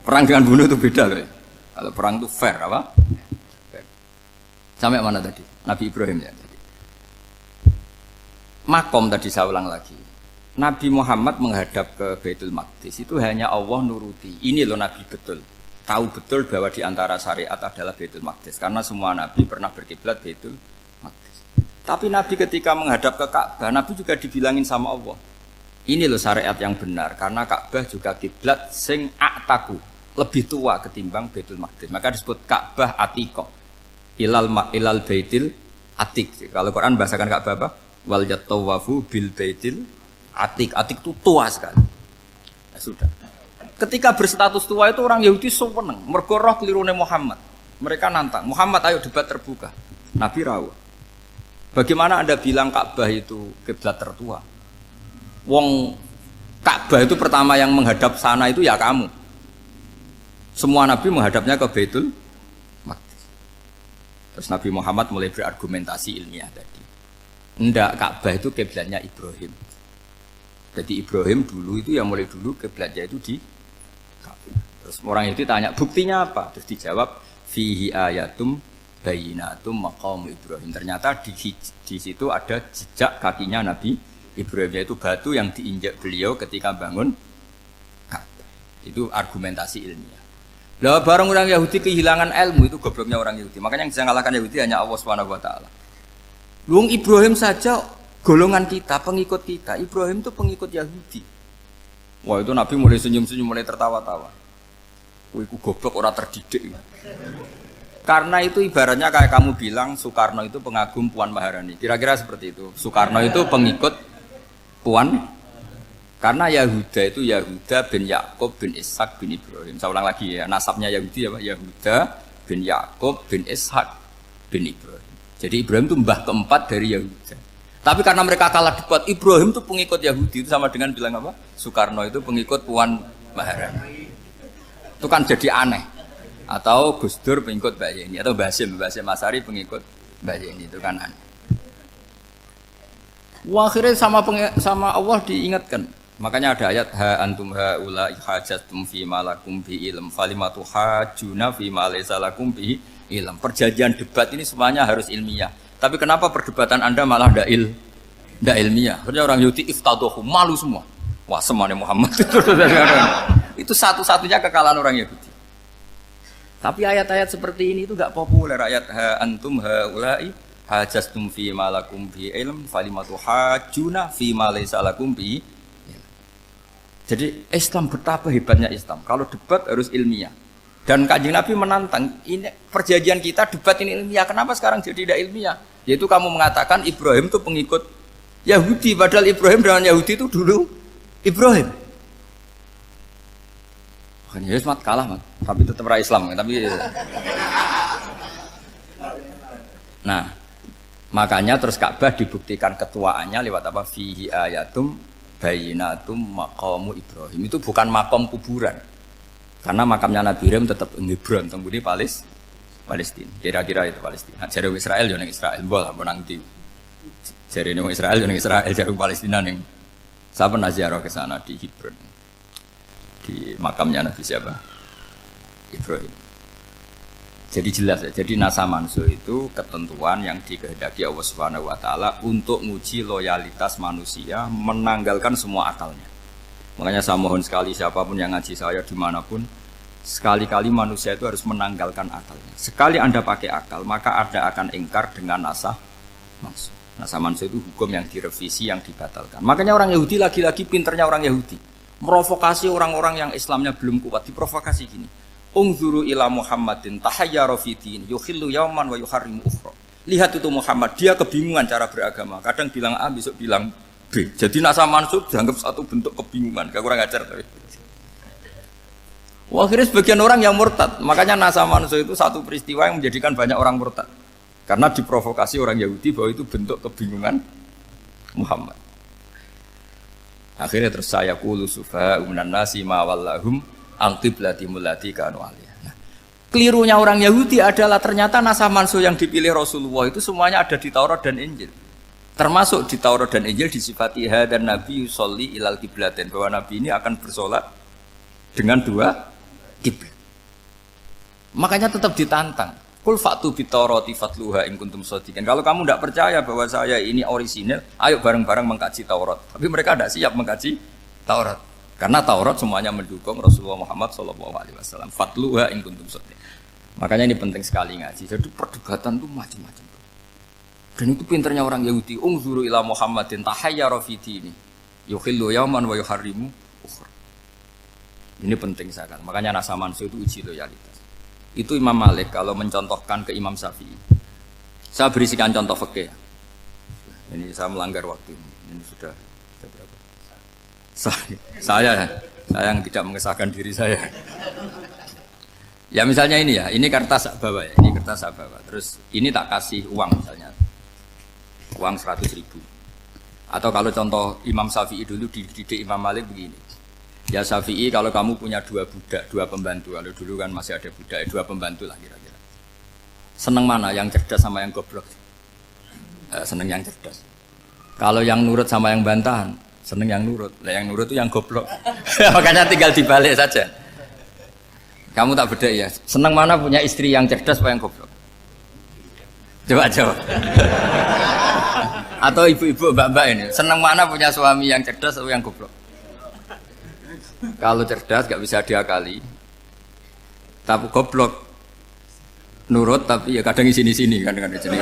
Perang dengan bunuh itu beda loh. Kalau perang itu fair apa? Fair. Sampai mana tadi? Nabi Ibrahim ya tadi. Makom tadi saya ulang lagi. Nabi Muhammad menghadap ke Baitul Maqdis itu hanya Allah nuruti. Ini loh Nabi betul. Tahu betul bahwa di antara syariat adalah Baitul Maqdis karena semua Nabi pernah berkiblat Baitul Maqdis. Tapi Nabi ketika menghadap ke Ka'bah, Nabi juga dibilangin sama Allah. Ini loh syariat yang benar karena Ka'bah juga kiblat sing a'taku, lebih tua ketimbang Baitul Maqdis. Maka disebut Ka'bah Atiqah. Ilal Baitil Atiq. Kalau Quran bahasakan Ka'bah apa? Wal yatawafu bil Baitil Atiq. Atiq itu tua sekali. Ya sudah. Ketika berstatus tua itu orang Yahudi seneng, mergo roh kelirune Muhammad. Mereka nantang, Muhammad ayo debat terbuka. Nabi rawuh. Bagaimana Anda bilang Ka'bah itu kiblat tertua? Wong Ka'bah itu pertama yang menghadap sana itu ya kamu. Semua Nabi menghadapnya ke Baitul Maqdis. Terus Nabi Muhammad mulai berargumentasi ilmiah tadi. Enggak, Ka'bah itu kiblatnya Ibrahim. Jadi Ibrahim dulu itu yang mulai dulu kiblatnya itu di Ka'bah. Terus orang itu tanya, buktinya apa? Terus dijawab, fihi ayatum bayinatum maqam Ibrahim. Ternyata di situ ada jejak kakinya Nabi Ibrahim, yaitu batu yang diinjak beliau ketika bangun Ka'bah. Itu argumentasi ilmiah. Lah barang orang Yahudi kehilangan ilmu, itu gobloknya orang Yahudi. Makanya yang bisa mengalahkan Yahudi hanya Allah Subhanahu wa taala. Luang Ibrahim saja golongan kita, pengikut kita. Ibrahim itu pengikut Yahudi. Wah, itu Nabi mulai senyum-senyum, mulai tertawa-tawa. Wah, itu goblok, orang terdidik. Karena itu ibaratnya kayak kamu bilang Soekarno itu pengagum Puan Maharani. Kira-kira seperti itu. Soekarno itu pengikut Puan. Karena Yahuda itu Yahuda bin Yakub bin Ishak bin Ibrahim. Saya ulang lagi ya, nasabnya Yahudi ya Pak. Yahuda bin Yakub bin Ishak bin Ibrahim. Jadi Ibrahim itu mbah keempat dari Yahuda. Tapi karena mereka kalah debat, Ibrahim itu pengikut Yahudi, itu sama dengan bilang apa? Soekarno itu pengikut Puan Maharani. Itu kan jadi aneh. Atau Gus Dur pengikut Mbak Yeni, atau Basim Asari pengikut Mbak Yeni, itu kan aneh. Wah, akhirnya sama Allah diingatkan. Makanya ada ayat ha antum haula hajatum fi ma lakum bi ilm falimatu hajuna fi ma laysa lakum bi ilm. Perjanjian debat ini semuanya harus ilmiah. Tapi kenapa perdebatan Anda malah ndak ilmiah? Harusnya orang Yahudi iftadohu, malu semua. Wah, semuanya Muhammad itu satu-satunya kekalahan orang Yahudi. Tapi ayat-ayat seperti ini itu enggak populer. Ayat ha antum haula hajastum fi ma lakum bi ilm falimatu hajuna fi ma laysa lakum bi. Jadi Islam betapa hebatnya Islam. Kalau debat harus ilmiah. Dan Kanjeng Nabi menantang, ini perjanjian kita debat ini ilmiah. Kenapa sekarang jadi tidak ilmiah? Yaitu kamu mengatakan Ibrahim itu pengikut Yahudi. Padahal Ibrahim dengan Yahudi itu dulu Ibrahim. Makanya ya mat kalah mat. Tapi tetap ra Islam. Tapi nah, makanya terus Ka'bah dibuktikan ketuaannya lewat apa? Fihi ayatum bayinatum maqamu Ibrahim. Itu bukan makam kuburan. Karena makamnya Nabi Ibrahim tetap di Hebron, temudi Palestina. Kira-kira itu Palestina. Jare Israel yo ning Israel, mbah menang di. Jare ning Israel yo ning Israel, jare Palestina ning. Saya pernah ziarah ke sana di Hebron. Di makamnya Nabi siapa? Ibrahim. Jadi jelas ya, jadi nasa mansu itu ketentuan yang dikehendaki Allah Subhanahu wa taala untuk menguji loyalitas manusia, menanggalkan semua akalnya. Makanya saya mohon sekali siapapun yang ngaji saya dimanapun, sekali-kali manusia itu harus menanggalkan akalnya. Sekali Anda pakai akal, maka Anda akan ingkar dengan nasa mansu. Nasa mansu itu hukum yang direvisi, yang dibatalkan. Makanya orang Yahudi lagi-lagi pinternya orang Yahudi, merovokasi orang-orang yang Islamnya belum kuat, diprovokasi gini. Ungzuru ila Muhammadin tahayyara fi din yukhillu yawman wa yuharrimu ukhra. Lihat itu Muhammad, dia kebingungan cara beragama. Kadang bilang A, besok bilang B. Jadi nasa mansub dianggap satu bentuk kebingungan. Gak kurang ajar tapi. Wah, akhirnya sebagian orang yang murtad. Makanya nasa mansub itu satu peristiwa yang menjadikan banyak orang murtad. Karena diprovokasi orang Yahudi bahwa itu bentuk kebingungan Muhammad. Akhirnya terus saya qulu sufa minan nasi ma wallahum al-qiblati mulati kanu aliyah. Nah, kelirunya orang Yahudi adalah ternyata nasa mansuh yang dipilih Rasulullah itu semuanya ada di Taurat dan Injil. Termasuk di Taurat dan Injil disifati dan Nabi yusolli ilal qiblatin, bahwa Nabi ini akan bersolat dengan dua kiblat. Makanya tetap ditantang. Qul fa'tu bit-taurati fatluha in kuntum shadiqin. Kalau kamu tidak percaya bahwa saya ini orisinil, ayo bareng-bareng mengkaji Taurat. Tapi mereka tidak siap mengkaji Taurat. Karena Taurat semuanya mendukung Rasulullah Muhammad SAW. Fatluha in kuntum shadiqin. Makanya ini penting sekali ngaji. Jadi perdebatan itu macam-macam. Dan itu pinternya orang Yahudi. Ungzuru ila Muhammadin tahayyara fi dini yukhillu yawman wa yuharrimu ukhra. Ini penting sekali. Makanya nasa mansu itu uji loyalitas. Itu Imam Malik kalau mencontohkan ke Imam Syafi'i. Saya berisikan contoh fikih. Ini saya melanggar waktu. Ini sudah berapa? Saya yang tidak mengesahkan diri saya. Ya misalnya ini ya, ini kertas saya bawa ya, ini kertas saya bawa. Terus ini tak kasih uang misalnya, uang 100.000. Atau kalau contoh Imam Syafi'i dulu dididik Imam Malik begini. Ya Syafi'i, kalau kamu punya dua budak, dua pembantu, kalau dulu kan masih ada budak, dua pembantu lah kira-kira. Seneng mana, yang cerdas sama yang goblok? Seneng yang cerdas. Kalau yang nurut sama yang bantahan, seneng yang nurut. Lah yang nurut itu yang goblok. Makanya tinggal dibalik saja. Kamu tak beda ya. Seneng mana punya istri yang cerdas apa yang goblok? Coba jawab. Atau ibu-ibu mbak-mbak ini, seneng mana punya suami yang cerdas atau yang goblok? Kalau cerdas gak bisa diakali. Tapi goblok nurut tapi ya kadang sini-sini kan di sini.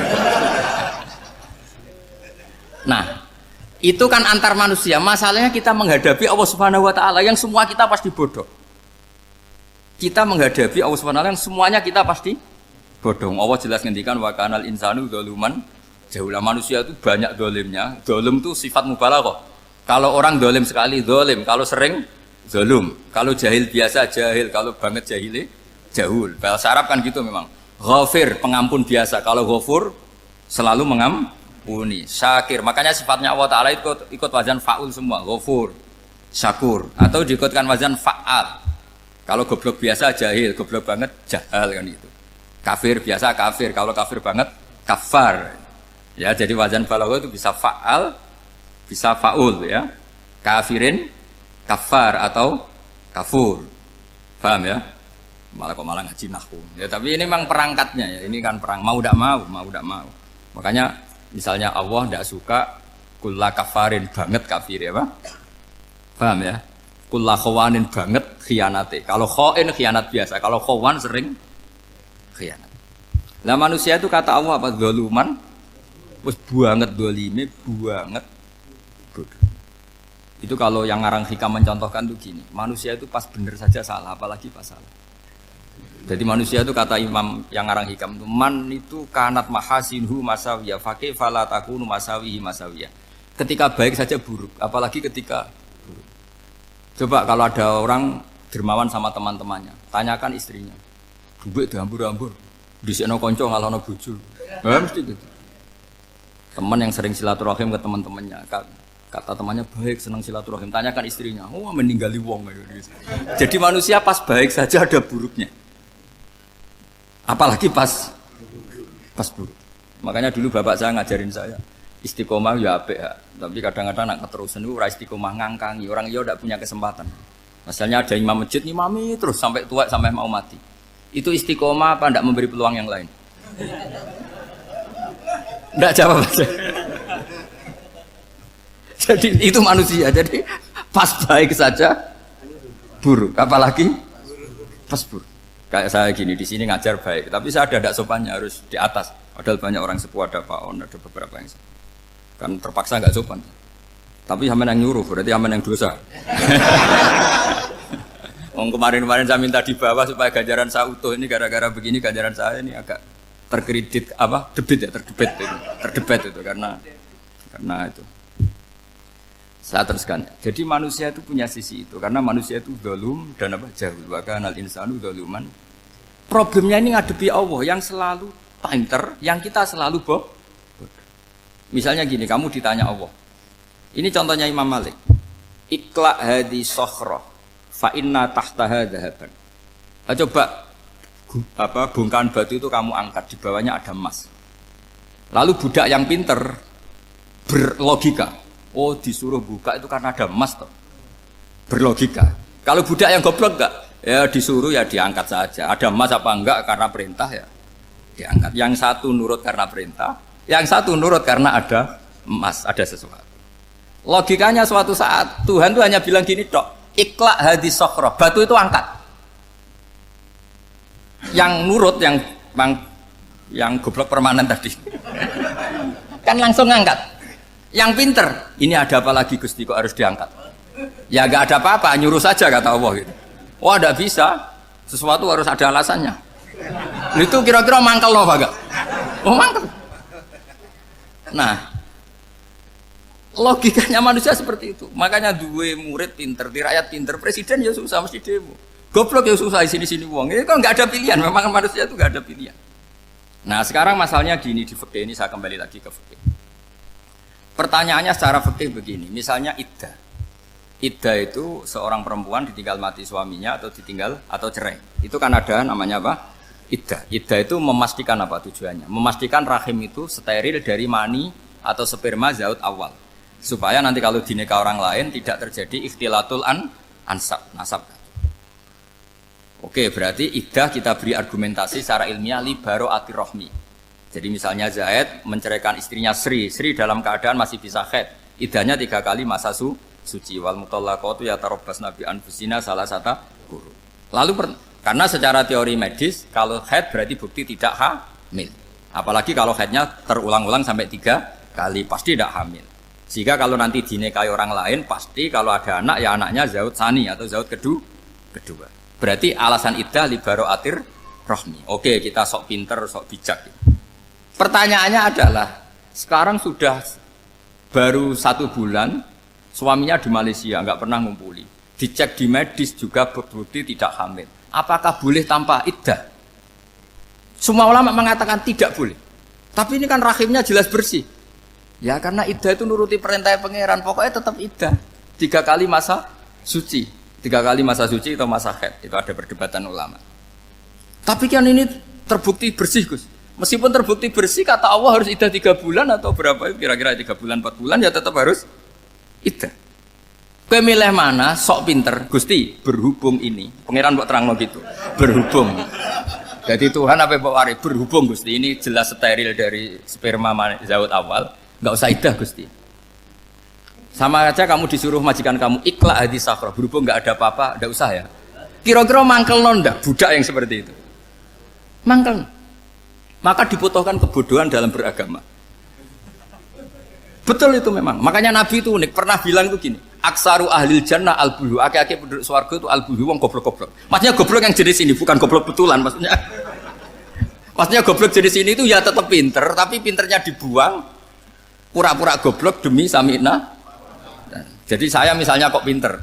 Nah, itu kan antar manusia. Masalahnya kita menghadapi Allah Subhanahu wa taala yang semua kita pasti bodoh. Kita menghadapi Allah Subhanahu wa taala yang semuanya kita pasti bodoh. Allah jelas ngendikan wa kanal insanu dzaluman jauhlah, manusia itu banyak dolimnya. Dolim itu sifat mubalaghah. Kalau orang dolim sekali dolim, kalau sering zalum, kalau jahil biasa jahil, kalau banget jahili jahul. Bahasa Arab kan gitu memang. Ghafir pengampun biasa, kalau ghafur selalu mengampuni. Syakir, makanya sifatnya Allah Ta'ala ikut wazan fa'ul semua. Ghafur, syakur, atau diikutkan wazan fa'al. Kalau goblok biasa jahil, goblok banget jahal kan itu. Kafir biasa kafir, kalau kafir banget kafar. Ya, jadi wazan balaghah itu bisa fa'al, bisa fa'ul ya. Kafirin, kafar atau kafur. Paham ya? Malah ngaji nahwu. Ya, tapi ini memang perangkatnya ya. Ini kan perang mau tidak mau. Makanya misalnya Allah tidak suka kulla kafarin banget kafir ya, Pak. Paham ya? Kulla khawanin banget khianate. Kalau khain khianat biasa, kalau khawan sering khianat. Lah manusia itu kata Allah apa? Zaluman. Wis banget dolime, banget bodoh. Itu kalau yang ngarang hikam mencontohkan tuh gini, manusia itu pas bener saja salah, apalagi pas salah. Jadi manusia itu kata imam yang ngarang hikam itu, man itu kanat mahasinhu masawiyah, fakih fala takunu masawihi masawiyah. Ketika baik saja buruk, apalagi ketika buruk. Coba kalau ada orang dermawan sama teman-temannya, tanyakan istrinya, duit dihambur-hambur, disekno konco ngalono bojo. Mesti gitu. Teman yang sering silaturahim ke teman-temannya, kata temannya baik, senang silaturahim, tanyakan istrinya, oh meninggali wong. Jadi manusia pas baik saja ada buruknya, apalagi pas buruk. Makanya dulu bapak saya ngajarin saya istiqomah ya apik ya, tapi kadang-kadang nak keterusan itu ora istiqomah ngangkangi orang dia tidak punya kesempatan. Misalnya ada imam masjid ngimami terus sampai tua sampai mau mati, itu istiqomah apa tidak memberi peluang yang lain? Tidak jawab aja. Jadi itu manusia. Jadi pas baik saja buruk, apalagi pas buruk. Kayak saya gini di sini ngajar baik, tapi saya ada tidak sopannya harus di atas. Padahal banyak orang sepuh, ada Pak On, ada beberapa yang kan terpaksa nggak sopan. Tapi sama yang nyuruh, berarti sama yang dosa. Kemarin-kemarin saya minta di bawah supaya ganjaran saya utuh, ini gara-gara begini ganjaran saya ini agak terkredit apa terdebat itu karena itu saya teruskan. Jadi manusia itu punya sisi itu karena manusia itu dzalum dan apa jahul, wa kanal insanu dzaluman. Problemnya ini ngadepi Allah yang selalu pinter, yang kita selalu bodoh. Misalnya gini, kamu ditanya Allah, ini contohnya Imam Malik, ikla hadi sokhroh fa inna tahtaha dhahaban. Coba bongkahan batu itu kamu angkat, di bawahnya ada emas. Lalu budak yang pinter berlogika, oh disuruh buka itu karena ada emas toh. Berlogika. Kalau budak yang goblok enggak, ya disuruh ya diangkat saja. Ada emas apa enggak karena perintah ya diangkat. Yang satu nurut karena perintah, yang satu nurut karena ada emas, ada sesuatu. Logikanya suatu saat Tuhan tuh hanya bilang gini tok, ikla hadis sokhroh, batu itu angkat. Yang nurut yang goblok permanen tadi kan langsung ngangkat. Yang pinter, ini ada apa lagi Gusti kok harus diangkat? Ya gak ada apa-apa, nyuruh saja kata Allah gitu. Oh tidak bisa, sesuatu harus ada alasannya. Itu kira-kira mangkel loh Pak? Oh mangkel. Nah, logikanya manusia seperti itu. Makanya dua murid pinter, di rakyat pinter, presiden ya susah mesti demo. Goblok ya susah di sini wong. Ini kan nggak ada pilihan. Memang manusia itu nggak ada pilihan. Nah sekarang masalahnya gini di fikih ini, saya kembali lagi ke fikih. Pertanyaannya secara fikih begini. Misalnya iddah. Iddah itu seorang perempuan ditinggal mati suaminya atau ditinggal atau cerai. Itu kan ada namanya apa? Iddah. Iddah itu memastikan apa tujuannya? Memastikan rahim itu steril dari mani atau sperma zaut awal. supaya nanti kalau dinikah orang lain tidak terjadi ikhtilatul nasab. Oke, berarti iddah kita beri argumentasi secara ilmiah li baro'ati rohmi. Jadi misalnya Zaid menceraikan istrinya Sri dalam keadaan masih bisa haid, iddahnya 3 kali masa suci. Wal mutallaqatu yatarabbasna bi anfusina salah satu guru. Lalu karena secara teori medis kalau haid berarti bukti tidak hamil. Apalagi kalau haidnya terulang-ulang sampai 3 kali pasti tidak hamil. Sehingga kalau nanti dinikahi orang lain pasti kalau ada anak ya anaknya zaud sani atau zaud kedua. Berarti alasan iddah li baro'atir rohmi. Oke, kita sok pinter, sok bijak. Pertanyaannya adalah sekarang sudah baru 1 bulan suaminya di Malaysia nggak pernah ngumpuli, dicek di medis juga berbukti tidak hamil. Apakah boleh tanpa iddah? Semua ulama mengatakan tidak boleh. Tapi ini kan rahimnya jelas bersih. Ya karena iddah itu nuruti perintah pangeran, pokoknya tetap iddah. 3 kali masa suci. 3 kali masa suci atau masa haid, itu ada perdebatan ulama. Tapi kan ini terbukti bersih, Gus. Meskipun terbukti bersih, kata Allah harus iddah 3 bulan atau berapa? Kira-kira 3 bulan, 4 bulan ya tetap harus iddah. Kowe milih mana? Sok pinter, Gusti. Berhubung ini, pangeran buat terang gitu. Berhubung. Jadi Tuhan apa Pak Wari? Berhubung Gusti. Ini jelas steril dari sperma zaud awal. Enggak usah iddah Gusti. Sama aja kamu disuruh majikan kamu ikhla hadis sakhra, berhubung nggak ada apa-apa, nggak usah ya. Kira-kira mangkel nonda budak yang seperti itu. Mangkel. Maka dibutuhkan kebodohan dalam beragama. Betul itu memang. Makanya Nabi itu unik, pernah bilang itu gini, aksaru ahlil jannah al-buhu, aki-aki penduduk swarga itu al-buhu, wong goblok-goblok. Maksudnya goblok yang jenis ini, bukan goblok betulan maksudnya. Maksudnya goblok jenis ini itu ya tetap pinter, tapi pinternya dibuang, pura-pura goblok demi sami'na. Jadi saya misalnya kok pinter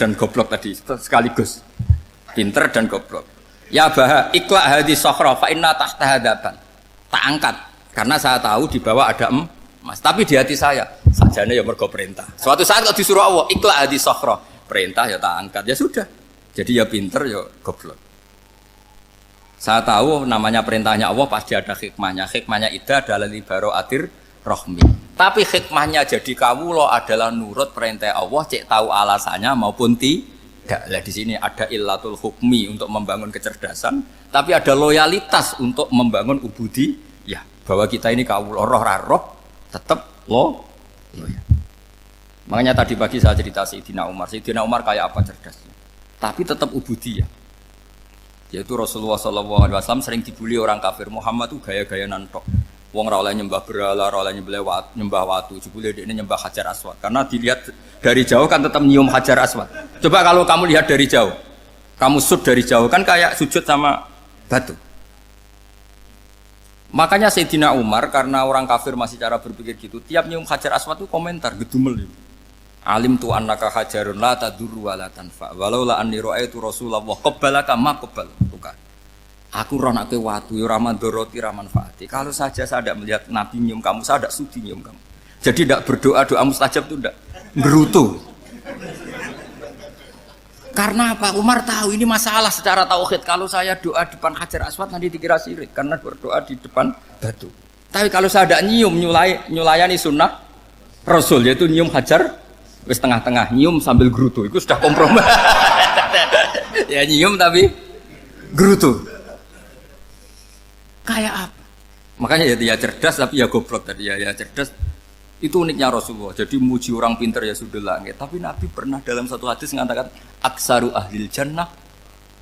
dan goblok tadi sekaligus, pinter dan goblok. Ya bah, ikhla hadis sakhra fa inna tahta hadaban. Tak angkat karena saya tahu di bawah ada emas. Tapi di hati saya sajane ya mergo perintah. Suatu saat kalau disuruh Allah ikhla hadis sakhra, perintah ya tak angkat. Ya sudah. Jadi ya pinter ya goblok. Saya tahu namanya perintahnya Allah pasti ada hikmahnya. Hikmahnya iddah adalah li baro'atir rohmi. Tapi hikmahnya jadi kawula adalah nurut perintah Allah, cek tahu alasannya maupun tidak. Lah di sini ada illatul hukmi untuk membangun kecerdasan, tapi ada loyalitas untuk membangun ubudi. Ya, bahwa kita ini kawula roh tetap loyal. Makanya tadi pagi saya cerita Sayyidina Umar. Sayyidina Umar kayak apa cerdasnya? Tapi tetap ubudi ya. Yaitu Rasulullah SAW sering dibully orang kafir. Muhammad tuh gaya-gaya nantok. Wong ra oleh nyembah berhala, ra oleh nyembah watu, jebule dekne nyembah Hajar Aswad. Karena dilihat dari jauh kan tetap nyium Hajar Aswad. Coba kalau kamu lihat dari jauh, kamu sujud dari jauh kan kayak sujud sama batu. Makanya Sayyidina Umar karena orang kafir masih cara berpikir gitu, tiap nyium Hajar Aswad itu komentar gedumel itu. Alim tu annaka hajarun la tadurru wa la tanfa. Walau la anni ra'aitu Rasulullah qabbalaka ma qabbal. Aku roh nak ke watu, ora mandoroti, ora manfaati. Kalau saja saya tidak melihat Nabi nyium kamu, saya tidak sudi nyium kamu. Jadi tidak berdoa, doa mustajab itu tidak berutuh. Karena apa? Umar tahu ini masalah secara tauhid. Kalau saya doa depan Hajar Aswad nanti dikira syirik karena berdoa di depan batu. Tapi kalau saya tidak nyium, nyulayani sunnah Rasul, yaitu nyium Hajar, wis tengah-tengah nyium sambil gerutu, itu sudah kompromi. Ya nyium tapi gerutu. Kayak apa? Makanya ya cerdas tapi ya goblok tadi ya cerdas. Itu uniknya Rasulullah. Jadi muji orang pintar ya sudah langit. Tapi Nabi pernah dalam satu hadis mengatakan aksaru ahlil jannah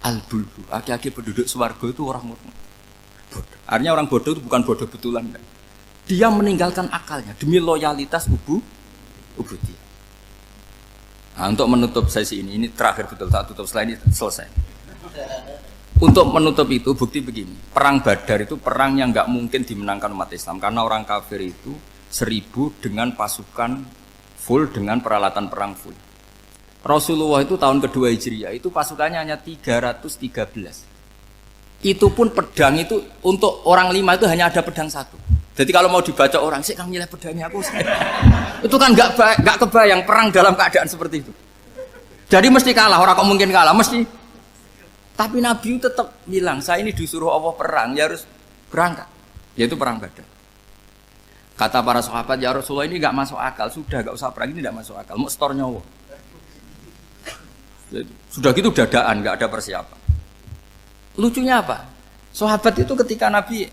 al-bulhu. Aki-aki penduduk swarga itu orang bodoh. Artinya orang bodoh itu bukan bodoh betulan. Enggak. Dia meninggalkan akalnya demi loyalitas ubudiyah. Nah, untuk menutup sesi ini terakhir betul saat tutup slide ini selesai. Untuk menutup itu bukti begini, perang Badar itu perang yang nggak mungkin dimenangkan umat Islam karena orang kafir itu 1000 dengan pasukan full dengan peralatan perang full. Rasulullah itu tahun kedua Hijriah itu pasukannya hanya 313. Itu pun pedang itu untuk orang 5 itu hanya ada pedang 1. Jadi kalau mau dibaca orang sih kan nilai pedangnya aku. Itu kan nggak kebayang perang dalam keadaan seperti itu. Jadi mesti kalah, orang kok mungkin kalah mesti. Tapi Nabi tetap bilang, saya ini disuruh Allah perang, ya harus berangkat. Yaitu perang Badar. Kata para sahabat, ya Rasulullah ini nggak masuk akal, sudah nggak usah perang, ini nggak masuk akal, mau setor nyawa. Sudah gitu dadaan, nggak ada persiapan. Lucunya apa? Sahabat itu ketika Nabi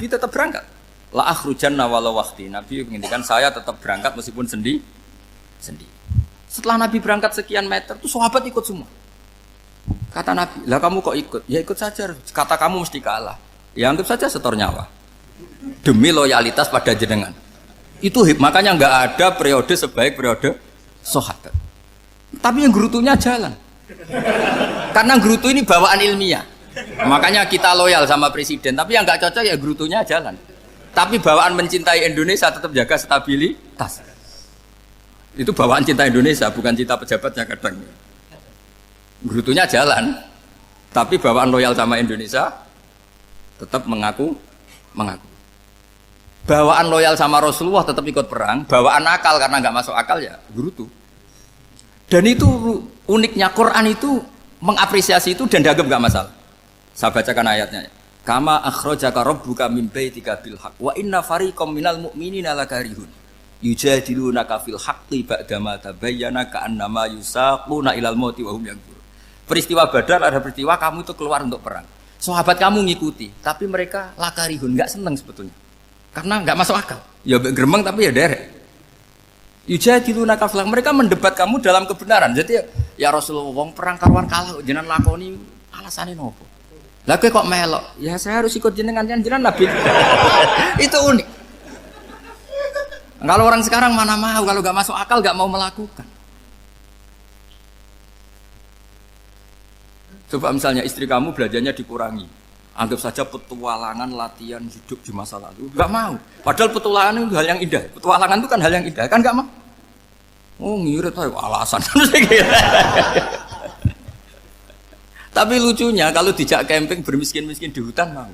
tetap berangkat. La akhrujanna walau waqti. Nabi menginginkan saya tetap berangkat meskipun sendi. Setelah Nabi berangkat sekian meter, tuh sahabat ikut semua. Kata Nabi, lah kamu kok ikut? Ya ikut saja. Kata kamu mesti kalah. Ya anggap saja setor nyawa. Demi loyalitas pada jenengan. Itu makanya nggak ada periode sebaik periode sahabat. Tapi yang gerutunya jalan. Karena gerutu ini bawaan ilmiah. Makanya kita loyal sama presiden. Tapi yang nggak cocok ya gerutunya jalan. Tapi bawaan mencintai Indonesia tetap jaga stabilitas. Itu bawaan cinta Indonesia, bukan cinta pejabatnya kadang. Gerutunya jalan. Tapi bawaan loyal sama Indonesia tetap mengaku. Bawaan loyal sama Rasulullah tetap ikut perang. Bawaan akal karena nggak masuk akal ya gerutu. Dan itu uniknya Quran itu mengapresiasi itu dan dianggap nggak masalah. Saya bacakan ayatnya. Kama akhrajaka rabbuka min baitika bil haqq wa inna fariqam minal mu'minina lakarihun yujadilunaka fil haqqi ba'dama tabayyana ka'annama yusaquna ilal mauti wa hum yanzurun. Peristiwa Badar ada peristiwa kamu itu keluar untuk perang. Sahabat kamu ngikuti, tapi mereka lakarihun, enggak senang sebetulnya. Karena enggak masuk akal. Ya gremeng tapi ya derek. Yujadilunaka fil haqq, mereka mendebat kamu dalam kebenaran. Jadi ya Rasulullah wong perang karuan kalah jenengan lakoni alasane nopo? Lah kok melok? Ya saya harus ikut jenengan Nabi. Itu unik. Kalau orang sekarang mana mau, kalau nggak masuk akal nggak mau melakukan. Coba misalnya istri kamu belajarnya dikurangi, anggap saja petualangan latihan hidup di masa lalu, nggak mau. Padahal petualangan itu hal yang indah. Petualangan itu kan hal yang indah, kan nggak mau? Oh ngirit aja alasan. Tapi lucunya kalau dijak camping bermiskin-miskin di hutan mau.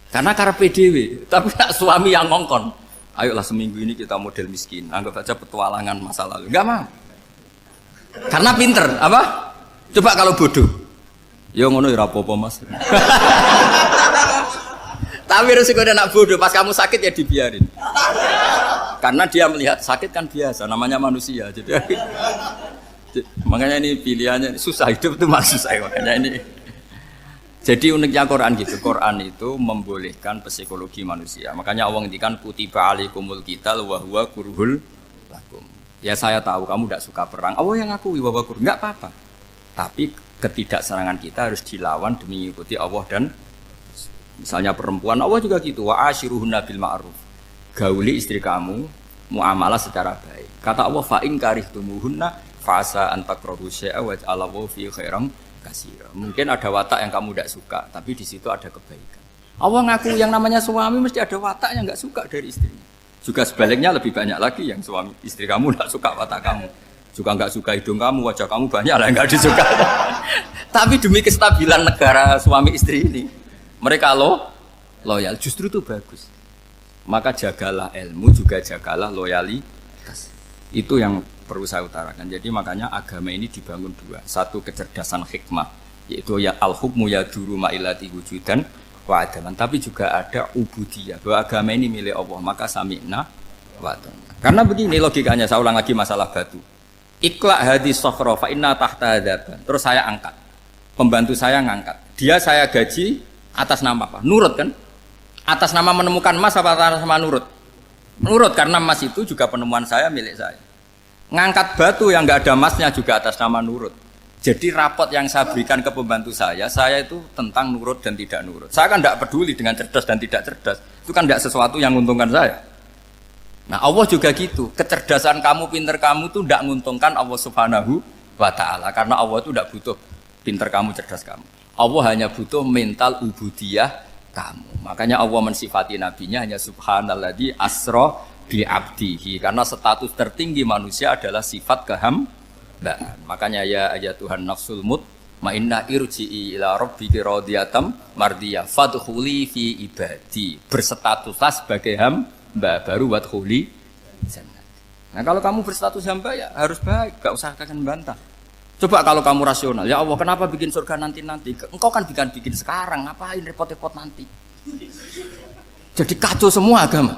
Karena karpe dhewe, tapi nak suami yang ngongkon. Ayolah seminggu ini kita model miskin, anggap saja petualangan masa lalu. Enggak mau. Karena pinter, apa? Coba kalau bodoh. Ya ngono ya rapopo Mas. Tapi resiko anak bodoh, pas kamu sakit ya dibiarin. Karena dia melihat sakit kan biasa, namanya manusia. Makanya ini pilihannya susah, hidup itu malah susah makanya ini. Jadi uniknya Quran gitu, Quran itu membolehkan psikologi manusia. Makanya Allah ngendikan kutiba alaikumul qital wa huwa kurhul lakum. Ya saya tahu kamu tidak suka perang. Allah yang ngakui bahwa kurhul enggak apa-apa. Tapi ketidaksenangan kita harus dilawan demi mengikuti Allah dan misalnya perempuan Allah juga gitu, wa ashiruhunna bil ma'ruf. Gauli istri kamu muamalah secara baik. Kata Allah fa in karihtumuhunna fasa antakrahu syai'a wa ja'alallahu fi khairan katsira. Mungkin ada watak yang kamu tidak suka, tapi di situ ada kebaikan. Allah ngaku yang namanya suami mesti ada watak yang enggak suka dari istrinya. Juga sebaliknya lebih banyak lagi yang suami istri kamu tidak suka watak kamu. Juga enggak suka hidung kamu, wajah kamu banyak lah enggak disuka. Tapi demi kestabilan negara suami istri ini, mereka loyal, justru itu bagus. Maka jagalah ilmu, juga jagalah loyalitas. Itu yang perlu saya utarakan. Jadi makanya agama ini dibangun dua. Satu kecerdasan hikmah, yaitu ya al-hukmu yaduru ma'ilati wujudan wa adalan. Tapi juga ada ubudiyah, bahwa agama ini milik Allah. Maka sami'na wa ata'na. Karena begini logikanya, saya ulang lagi masalah batu. Iqla hadis sokhra fa inna tahta hadaban. Terus saya angkat. Pembantu saya ngangkat. Dia saya gaji atas nama apa? Nurut kan? Atas nama menemukan emas apa atas nama nurut? Nurut, karena emas itu juga penemuan saya, milik saya. Ngangkat batu yang nggak ada emasnya juga atas nama nurut. Jadi rapot yang saya berikan ke pembantu saya itu tentang nurut dan tidak nurut. Saya kan tidak peduli dengan cerdas dan tidak cerdas. Itu kan tidak sesuatu yang menguntungkan saya. Nah Allah juga gitu. Kecerdasan kamu, pinter kamu itu tidak menguntungkan Allah Subhanahu wa Ta'ala. Karena Allah itu tidak butuh pinter kamu, cerdas kamu. Allah hanya butuh mental ubudiyah kamu. Makanya Allah mensifati nabinya hanya subhanalladzi asra bi abdihi, karena status tertinggi manusia adalah sifat kehambaan. Makanya ya Tuhan nafsul mutmainnah irji'i ila rabbiki radiyatan mardiyah fadkhuli fi ibadi, berstatuslah sebagai hamba baru wadkhuli jannah. Nah kalau kamu berstatus hamba ya harus baik, gak usah akan bantah. Coba kalau kamu rasional, ya Allah kenapa bikin surga nanti-nanti? Engkau kan bikin sekarang, ngapain repot-repot nanti? Jadi kacau semua agama.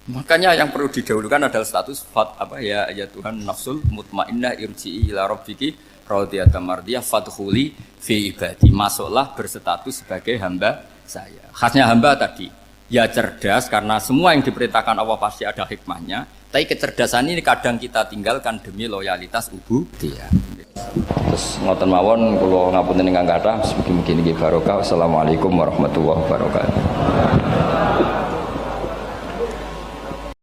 Makanya yang perlu didahulukan adalah status apa ya Tuhan nafsul mutmainnah irji'i ila rabbiki radiyatan mardiyah fadkhuli fi ibadi. Masuklah berstatus sebagai hamba saya. Khasnya hamba tadi ya cerdas karena semua yang diperintahkan Allah pasti ada hikmahnya. Tapi kecerdasan ini kadang kita tinggalkan demi loyalitas ubudiyah. Terus ngoten mawon kula ngapunten ingkang kathah mugi-mugi niki barokah. Assalamualaikum warahmatullahi wabarakatuh.